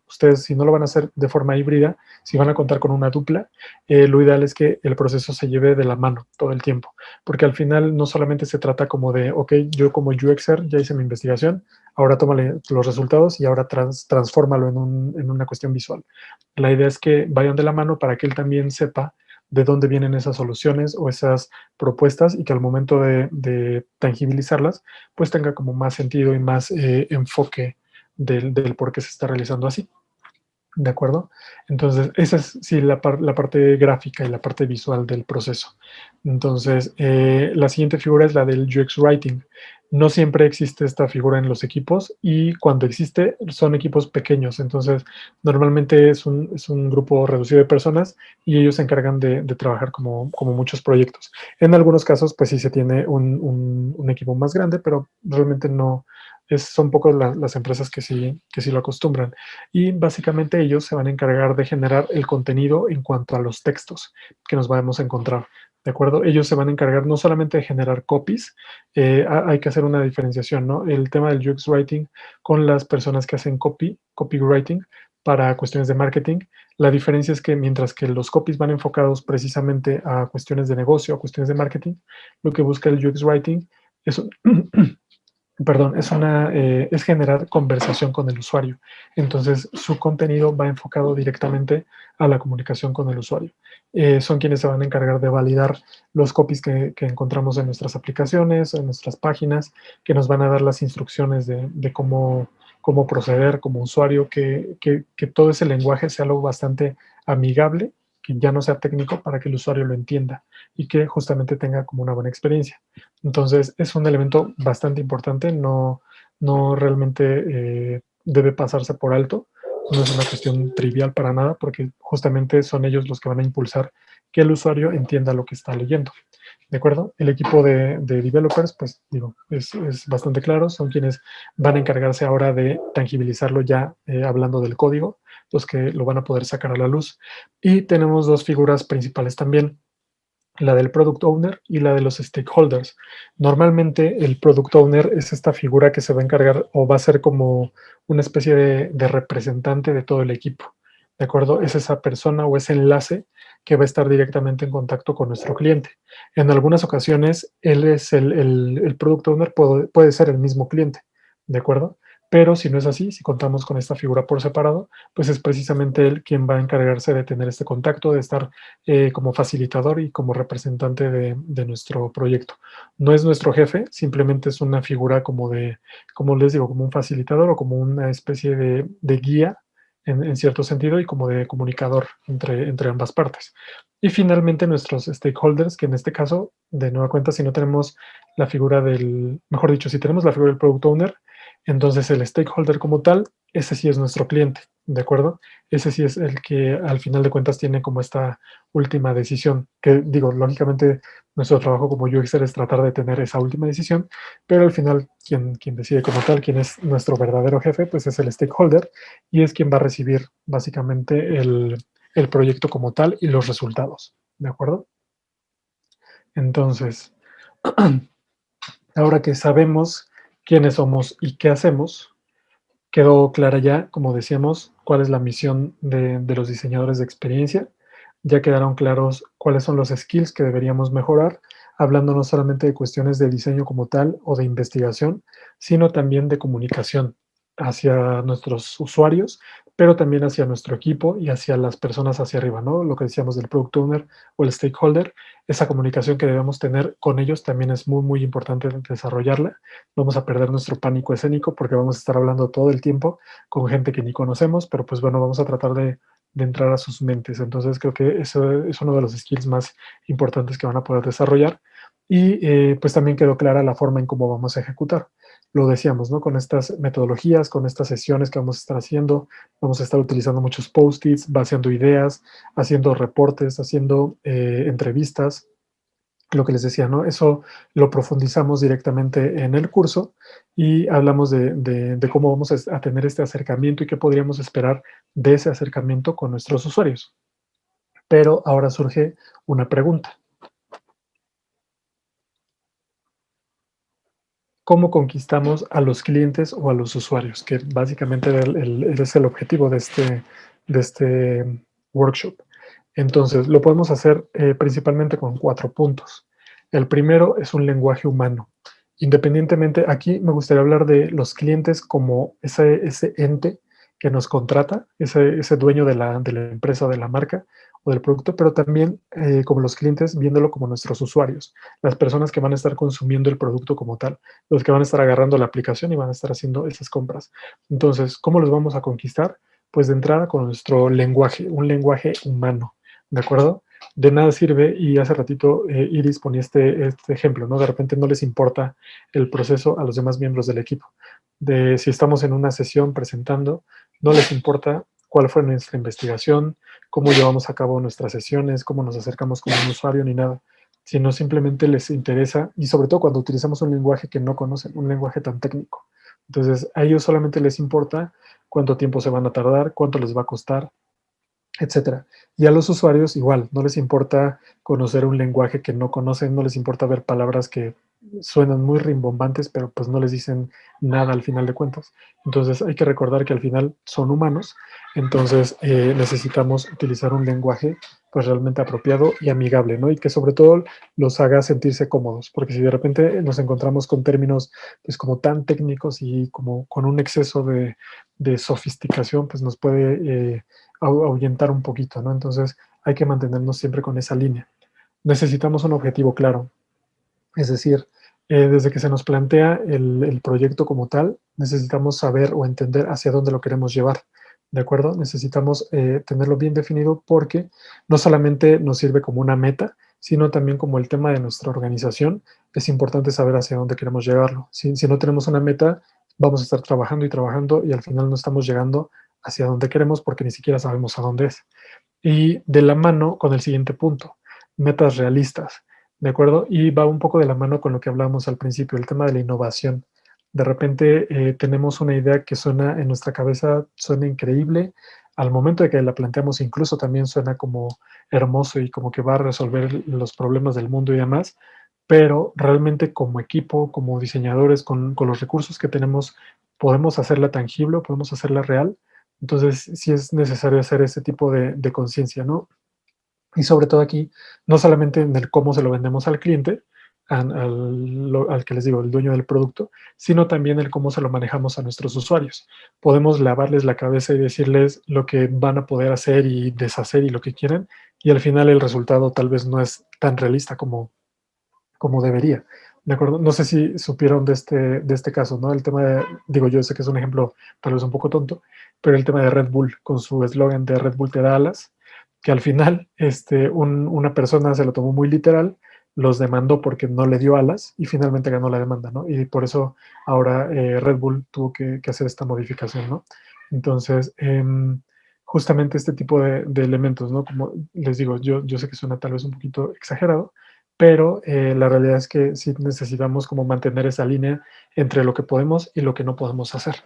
ustedes, si no lo van a hacer de forma híbrida, si van a contar con una dupla, lo ideal es que el proceso se lleve de la mano todo el tiempo, porque al final no solamente se trata como de, ok, yo como UXer ya hice mi investigación, ahora tómale los resultados y ahora transfórmalo en una cuestión visual. La idea es que vayan de la mano para que él también sepa de dónde vienen esas soluciones o esas propuestas y que al momento de tangibilizarlas, pues tenga como más sentido y más enfoque del por qué se está realizando así. ¿De acuerdo? Entonces, esa es sí la parte gráfica y la parte visual del proceso. Entonces, la siguiente figura es la del UX Writing. No siempre existe esta figura en los equipos y cuando existe son equipos pequeños, entonces normalmente es un grupo reducido de personas y ellos se encargan de trabajar como muchos proyectos. En algunos casos pues sí se tiene un equipo más grande, pero realmente no, son pocas las empresas que sí lo acostumbran. Y básicamente ellos se van a encargar de generar el contenido en cuanto a los textos que nos vamos a encontrar. ¿De acuerdo? Ellos se van a encargar no solamente de generar copies, hay que hacer una diferenciación, ¿no? El tema del UX Writing con las personas que hacen copywriting para cuestiones de marketing. La diferencia es que mientras que los copies van enfocados precisamente a cuestiones de negocio, a cuestiones de marketing, lo que busca el UX Writing es, perdón, es generar conversación con el usuario. Entonces, su contenido va enfocado directamente a la comunicación con el usuario. Son quienes se van a encargar de validar los copies que encontramos en nuestras aplicaciones, en nuestras páginas, que nos van a dar las instrucciones de cómo proceder como usuario, que todo ese lenguaje sea algo bastante amigable, que ya no sea técnico para que el usuario lo entienda y que justamente tenga como una buena experiencia. Entonces, es un elemento bastante importante, no realmente debe pasarse por alto, no es una cuestión trivial para nada, porque justamente son ellos los que van a impulsar que el usuario entienda lo que está leyendo. ¿De acuerdo? El equipo de developers, pues digo, es bastante claro, son quienes van a encargarse ahora de tangibilizarlo ya hablando del código, los que lo van a poder sacar a la luz. Y tenemos dos figuras principales también, la del Product Owner y la de los Stakeholders. Normalmente el Product Owner es esta figura que se va a encargar o va a ser como una especie de representante de todo el equipo. ¿De acuerdo? Es esa persona o ese enlace que va a estar directamente en contacto con nuestro cliente. En algunas ocasiones, él es el Product Owner, puede ser el mismo cliente. ¿De acuerdo? Pero si no es así, si contamos con esta figura por separado, pues es precisamente él quien va a encargarse de tener este contacto, de estar como facilitador y como representante de nuestro proyecto. No es nuestro jefe, simplemente es una figura como les digo, como un facilitador o como una especie de guía en cierto sentido y como de comunicador entre ambas partes. Y finalmente nuestros stakeholders, que en este caso, de nueva cuenta, si no tenemos la figura mejor dicho, si tenemos la figura del product owner, entonces el stakeholder como tal, ese sí es nuestro cliente, ¿de acuerdo? Ese sí es el que al final de cuentas tiene como esta última decisión, que digo, lógicamente nuestro trabajo como UXer es tratar de tener esa última decisión, pero al final quien decide como tal, quien es nuestro verdadero jefe, pues es el stakeholder y es quien va a recibir básicamente el proyecto como tal y los resultados, ¿de acuerdo? Entonces, ahora que sabemos quiénes somos y qué hacemos, quedó clara ya, como decíamos, cuál es la misión de los diseñadores de experiencia. Ya quedaron claros cuáles son los skills que deberíamos mejorar, hablando no solamente de cuestiones de diseño como tal o de investigación, sino también de comunicación hacia nuestros usuarios, pero también hacia nuestro equipo y hacia las personas hacia arriba, ¿no? Lo que decíamos del product owner o el stakeholder, esa comunicación que debemos tener con ellos también es muy, muy importante desarrollarla. Vamos a perder nuestro pánico escénico porque vamos a estar hablando todo el tiempo con gente que ni conocemos, pero pues bueno, vamos a tratar de entrar a sus mentes. Entonces creo que eso es uno de los skills más importantes que van a poder desarrollar. Y pues también quedó clara la forma en cómo vamos a ejecutar. Lo decíamos, ¿no? Con estas metodologías, con estas sesiones que vamos a estar haciendo, vamos a estar utilizando muchos post-its, vaciando ideas, haciendo reportes, haciendo entrevistas, lo que les decía, ¿no? Eso lo profundizamos directamente en el curso y hablamos de cómo vamos a tener este acercamiento y qué podríamos esperar de ese acercamiento con nuestros usuarios. Pero ahora surge una pregunta. ¿Cómo conquistamos a los clientes o a los usuarios? Que básicamente es el objetivo de este workshop. Entonces, lo podemos hacer principalmente con 4 puntos. El primero es un lenguaje humano. Independientemente, aquí me gustaría hablar de los clientes como ese ente que nos contrata, ese dueño de la empresa, de la marca o del producto, pero también como los clientes viéndolo como nuestros usuarios, las personas que van a estar consumiendo el producto como tal, los que van a estar agarrando la aplicación y van a estar haciendo esas compras. Entonces, ¿cómo los vamos a conquistar? Pues de entrada con nuestro lenguaje, un lenguaje humano, ¿de acuerdo? de nada sirve, y hace ratito Iris ponía este ejemplo, ¿no? De repente no les importa el proceso a los demás miembros del equipo. De si estamos en una sesión presentando, no les importa cuál fue nuestra investigación, cómo llevamos a cabo nuestras sesiones, cómo nos acercamos con un usuario, ni nada, sino simplemente les interesa, y sobre todo cuando utilizamos un lenguaje que no conocen, un lenguaje tan técnico. Entonces, a ellos solamente les importa cuánto tiempo se van a tardar, cuánto les va a costar, etcétera. Y a los usuarios igual, no les importa conocer un lenguaje que no conocen, no les importa ver palabras que suenan muy rimbombantes, pero pues no les dicen nada al final de cuentas. Entonces hay que recordar que al final son humanos, entonces necesitamos utilizar un lenguaje pues realmente apropiado y amigable, ¿no? Y que sobre todo los haga sentirse cómodos, porque si de repente nos encontramos con términos pues como tan técnicos y como con un exceso de sofisticación, pues nos puede ahuyentar un poquito, ¿no? Entonces hay que mantenernos siempre con esa línea. Necesitamos un objetivo claro, es decir, desde que se nos plantea el proyecto como tal, necesitamos saber o entender hacia dónde lo queremos llevar, ¿de acuerdo? Necesitamos tenerlo bien definido porque no solamente nos sirve como una meta, sino también como el tema de nuestra organización. Es importante saber hacia dónde queremos llevarlo. Si no tenemos una meta, vamos a estar trabajando y trabajando y al final no estamos llegando hacia donde queremos porque ni siquiera sabemos a dónde es. Y de la mano con el siguiente punto, metas realistas, ¿de acuerdo? Y va un poco de la mano con lo que hablábamos al principio, el tema de la innovación. De repente tenemos una idea que suena en nuestra cabeza, suena increíble, al momento de que la planteamos incluso también suena como hermoso y como que va a resolver los problemas del mundo y demás, pero realmente como equipo, como diseñadores, con los recursos que tenemos, podemos hacerla tangible, podemos hacerla real. Entonces, sí es necesario hacer ese tipo de conciencia, ¿no? Y sobre todo aquí, no solamente en el cómo se lo vendemos al cliente, al que les digo, el dueño del producto, sino también el cómo se lo manejamos a nuestros usuarios. Podemos lavarles la cabeza y decirles lo que van a poder hacer y deshacer y lo que quieran, y al final el resultado tal vez no es tan realista como debería. ¿De acuerdo? No sé si supieron de este caso, ¿no? El tema de, digo, yo sé que es un ejemplo tal vez un poco tonto, pero el tema de Red Bull, con su eslogan de Red Bull te da alas, que al final una persona se lo tomó muy literal, los demandó porque no le dio alas y finalmente ganó la demanda, ¿no? Y por eso ahora Red Bull tuvo que hacer esta modificación, ¿no? Entonces, justamente este tipo de elementos, ¿no? Como les digo, yo sé que suena tal vez un poquito exagerado, pero la realidad es que sí necesitamos como mantener esa línea entre lo que podemos y lo que no podemos hacer,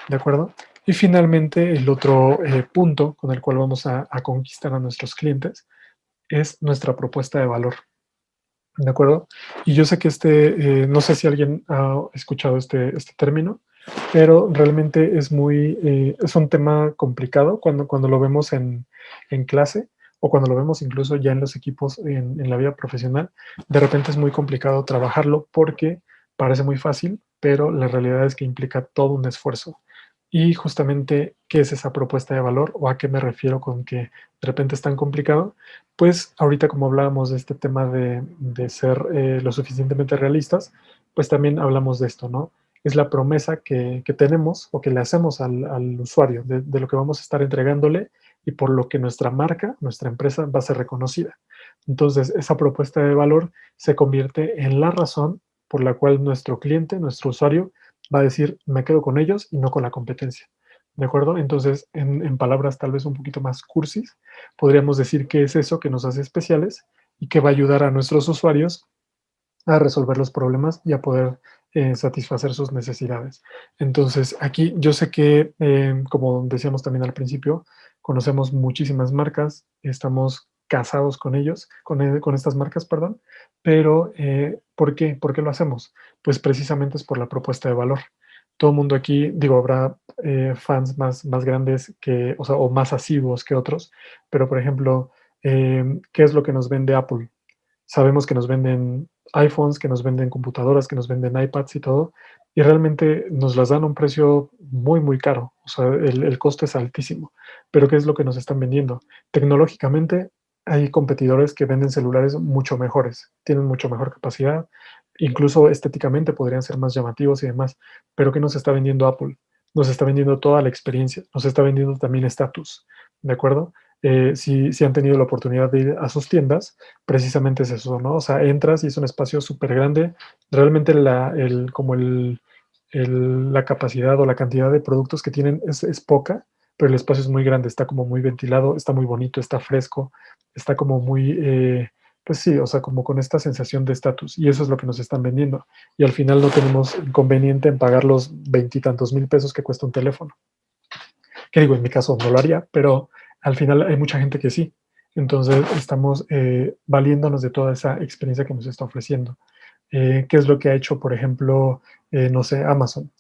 ¿de acuerdo? Y finalmente, el otro punto con el cual vamos a conquistar a nuestros clientes es nuestra propuesta de valor, ¿de acuerdo? Y yo sé que no sé si alguien ha escuchado este término, pero realmente es un tema complicado cuando lo vemos en clase o cuando lo vemos incluso ya en los equipos en la vida profesional. De repente es muy complicado trabajarlo porque parece muy fácil, pero la realidad es que implica todo un esfuerzo. Y justamente, ¿qué es esa propuesta de valor o a qué me refiero con que de repente es tan complicado? Pues ahorita como hablábamos de este tema de ser lo suficientemente realistas, pues también hablamos de esto, ¿no? Es la promesa que tenemos o que le hacemos al usuario de lo que vamos a estar entregándole y por lo que nuestra marca, nuestra empresa va a ser reconocida. Entonces, esa propuesta de valor se convierte en la razón por la cual nuestro cliente, nuestro usuario, va a decir, me quedo con ellos y no con la competencia. ¿De acuerdo? Entonces, en palabras tal vez un poquito más cursis, podríamos decir que es eso que nos hace especiales y que va a ayudar a nuestros usuarios a resolver los problemas y a poder satisfacer sus necesidades. Entonces, aquí yo sé que, como decíamos también al principio, conocemos muchísimas marcas, estamos casados con ellos, con estas marcas, perdón, pero ¿por qué? ¿Por qué lo hacemos? Pues precisamente es por la propuesta de valor. Todo el mundo aquí, digo, habrá fans más grandes que, o sea, o más asiduos que otros, pero por ejemplo, ¿qué es lo que nos vende Apple? Sabemos que nos venden iPhones, que nos venden computadoras, que nos venden iPads y todo, y realmente nos las dan a un precio muy, muy caro. O sea, el costo es altísimo. Pero ¿qué es lo que nos están vendiendo? Tecnológicamente hay competidores que venden celulares mucho mejores, tienen mucho mejor capacidad, incluso estéticamente podrían ser más llamativos y demás. Pero ¿qué nos está vendiendo Apple? Nos está vendiendo toda la experiencia, nos está vendiendo también estatus, ¿de acuerdo? si han tenido la oportunidad de ir a sus tiendas, precisamente es eso, ¿no? O sea, entras y es un espacio súper grande. Realmente la capacidad o la cantidad de productos que tienen es poca, pero el espacio es muy grande, está como muy ventilado, está muy bonito, está fresco, está como muy, pues sí, o sea, como con esta sensación de estatus. Y eso es lo que nos están vendiendo. Y al final no tenemos inconveniente en pagar los 20 y tantos mil pesos que cuesta un teléfono. Que digo, en mi caso no lo haría, pero al final hay mucha gente que sí. Entonces estamos valiéndonos de toda esa experiencia que nos está ofreciendo. ¿Qué es lo que ha hecho, por ejemplo, no sé, Amazon?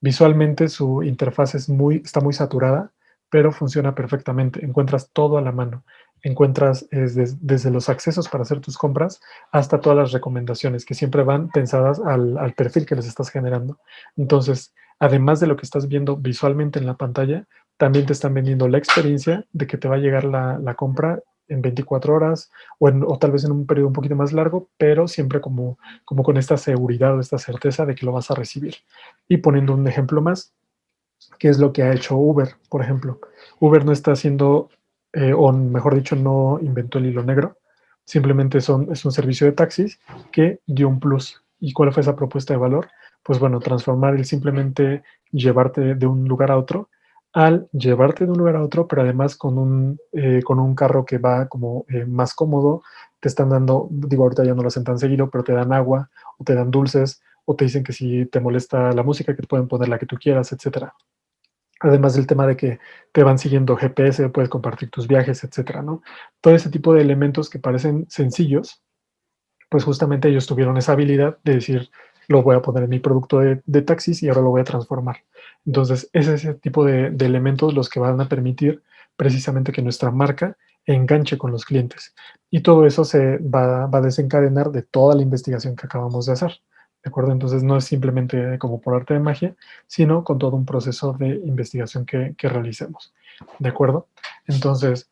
Visualmente su interfaz está muy saturada, pero funciona perfectamente. Encuentras todo a la mano. Encuentras desde los accesos para hacer tus compras hasta todas las recomendaciones que siempre van pensadas al perfil que les estás generando. Entonces, además de lo que estás viendo visualmente en la pantalla, también te están vendiendo la experiencia de que te va a llegar la compra en 24 horas o tal vez en un periodo un poquito más largo, pero siempre como con esta seguridad o esta certeza de que lo vas a recibir. Y poniendo un ejemplo más, ¿qué es lo que ha hecho Uber, por ejemplo? Uber no está haciendo, o mejor dicho, no inventó el hilo negro, simplemente es un servicio de taxis que dio un plus. ¿Y cuál fue esa propuesta de valor? Pues bueno, transformar el simplemente llevarte de un lugar a otro al llevarte de un lugar a otro, pero además con un carro que va como más cómodo, te están dando, digo, ahorita ya no lo hacen tan seguido, pero te dan agua o te dan dulces o te dicen que si te molesta la música, que te pueden poner la que tú quieras, etcétera. Además del tema de que te van siguiendo GPS, puedes compartir tus viajes, etcétera, ¿no? Todo ese tipo de elementos que parecen sencillos, pues justamente ellos tuvieron esa habilidad de decir, lo voy a poner en mi producto de taxis y ahora lo voy a transformar. Entonces, es ese tipo de elementos los que van a permitir precisamente que nuestra marca enganche con los clientes. Y todo eso va a desencadenar de toda la investigación que acabamos de hacer. ¿De acuerdo? Entonces, no es simplemente como por arte de magia, sino con todo un proceso de investigación que realicemos. ¿De acuerdo? Entonces,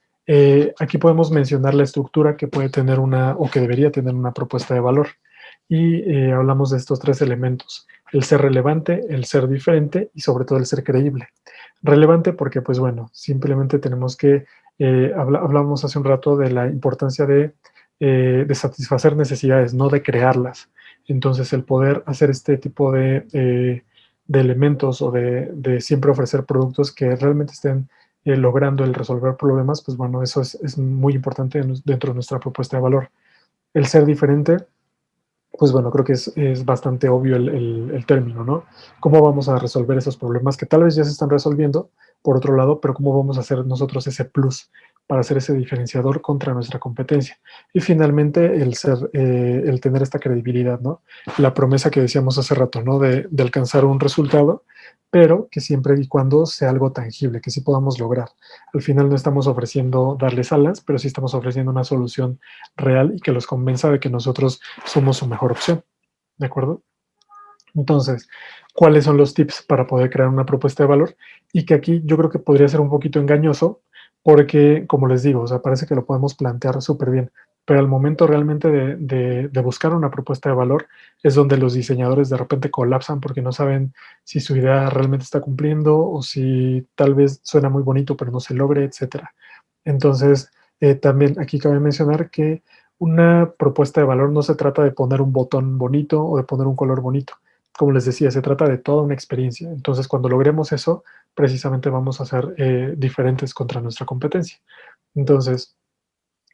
aquí podemos mencionar la estructura que puede tener o que debería tener una propuesta de valor. Y hablamos de estos tres elementos: el ser relevante, el ser diferente y sobre todo el ser creíble. Relevante porque, pues bueno, simplemente tenemos que, hablábamos hace un rato de la importancia de satisfacer necesidades, no de crearlas. Entonces, el poder hacer este tipo de elementos o de siempre ofrecer productos que realmente estén logrando el resolver problemas, pues bueno, eso es muy importante dentro de nuestra propuesta de valor. El ser diferente, pues bueno, creo que es bastante obvio el término, ¿no? ¿Cómo vamos a resolver esos problemas que tal vez ya se están resolviendo, por otro lado, pero cómo vamos a hacer nosotros ese plus para hacer ese diferenciador contra nuestra competencia? Y finalmente, el tener esta credibilidad, ¿no? La promesa que decíamos hace rato, ¿no? De alcanzar un resultado, pero que siempre y cuando sea algo tangible, que sí podamos lograr. Al final no estamos ofreciendo darles alas, pero sí estamos ofreciendo una solución real y que los convenza de que nosotros somos su mejor opción. ¿De acuerdo? Entonces, ¿cuáles son los tips para poder crear una propuesta de valor? Y que aquí yo creo que podría ser un poquito engañoso porque, como les digo, o sea, parece que lo podemos plantear súper bien, pero al momento realmente de buscar una propuesta de valor es donde los diseñadores de repente colapsan porque no saben si su idea realmente está cumpliendo o si tal vez suena muy bonito pero no se logre, etcétera. Entonces, también aquí cabe mencionar que una propuesta de valor no se trata de poner un botón bonito o de poner un color bonito. Como les decía, se trata de toda una experiencia. Entonces, cuando logremos eso, precisamente vamos a ser diferentes contra nuestra competencia. Entonces,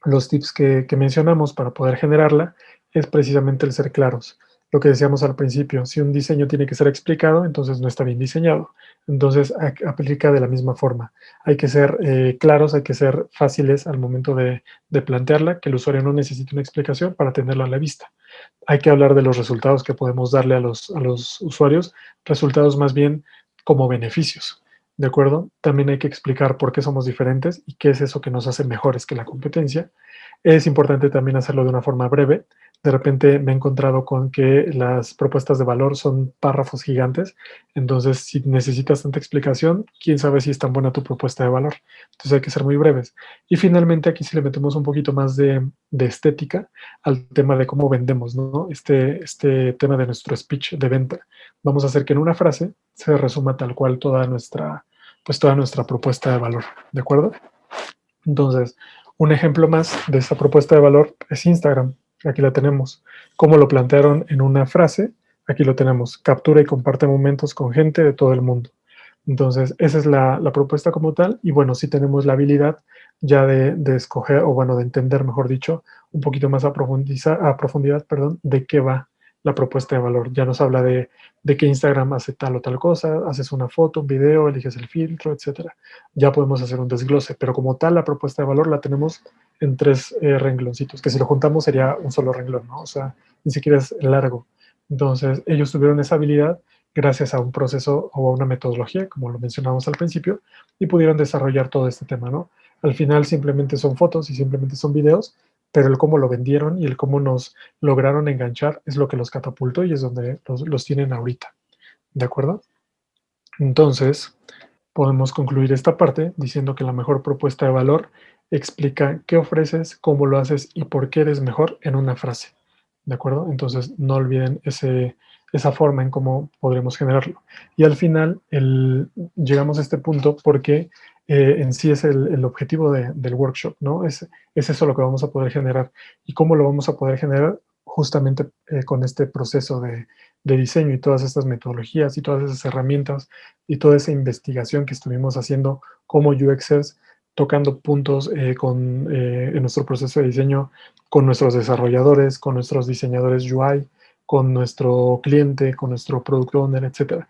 los tips que mencionamos para poder generarla es precisamente el ser claros. Lo que decíamos al principio, si un diseño tiene que ser explicado, entonces no está bien diseñado. Entonces aplica de la misma forma. Hay que ser claros, hay que ser fáciles al momento de plantearla, que el usuario no necesite una explicación para tenerla a la vista. Hay que hablar de los resultados que podemos darle a los usuarios, resultados más bien como beneficios. ¿De acuerdo? También hay que explicar por qué somos diferentes y qué es eso que nos hace mejores que la competencia. Es importante también hacerlo de una forma breve. De repente me he encontrado con que las propuestas de valor son párrafos gigantes. Entonces, si necesitas tanta explicación, quién sabe si es tan buena tu propuesta de valor. Entonces, hay que ser muy breves. Y finalmente, aquí sí le metemos un poquito más de estética al tema de cómo vendemos, ¿no? Este tema de nuestro speech de venta. Vamos a hacer que en una frase se resuma tal cual toda nuestra propuesta de valor. ¿De acuerdo? Entonces, un ejemplo más de esta propuesta de valor es Instagram. Aquí la tenemos. Como lo plantearon en una frase, aquí lo tenemos. Captura y comparte momentos con gente de todo el mundo. Entonces, esa es la propuesta como tal. Y bueno, sí tenemos la habilidad ya de escoger, o bueno, de entender, mejor dicho, un poquito más a profundidad, perdón, de qué va la propuesta de valor. Ya nos habla de que Instagram hace tal o tal cosa, haces una foto, un video, eliges el filtro, etcétera. Ya podemos hacer un desglose, pero como tal, la propuesta de valor la tenemos en 3 rengloncitos, que si lo juntamos sería un solo renglón, ¿no? O sea, ni siquiera es largo. Entonces, ellos tuvieron esa habilidad gracias a un proceso o a una metodología, como lo mencionamos al principio, y pudieron desarrollar todo este tema, ¿no? Al final simplemente son fotos y simplemente son videos, pero el cómo lo vendieron y el cómo nos lograron enganchar es lo que los catapultó y es donde los tienen ahorita, ¿de acuerdo? Entonces, podemos concluir esta parte diciendo que la mejor propuesta de valor explica qué ofreces, cómo lo haces y por qué eres mejor en una frase. ¿De acuerdo? Entonces, no olviden esa forma en cómo podremos generarlo. Y al final, llegamos a este punto porque en sí es el objetivo del workshop, ¿no? Es eso lo que vamos a poder generar. ¿Y cómo lo vamos a poder generar? Justamente con este proceso de diseño y todas estas metodologías y todas esas herramientas y toda esa investigación que estuvimos haciendo como UXers, tocando puntos en nuestro proceso de diseño con nuestros desarrolladores, con nuestros diseñadores UI, con nuestro cliente, con nuestro product owner, etc.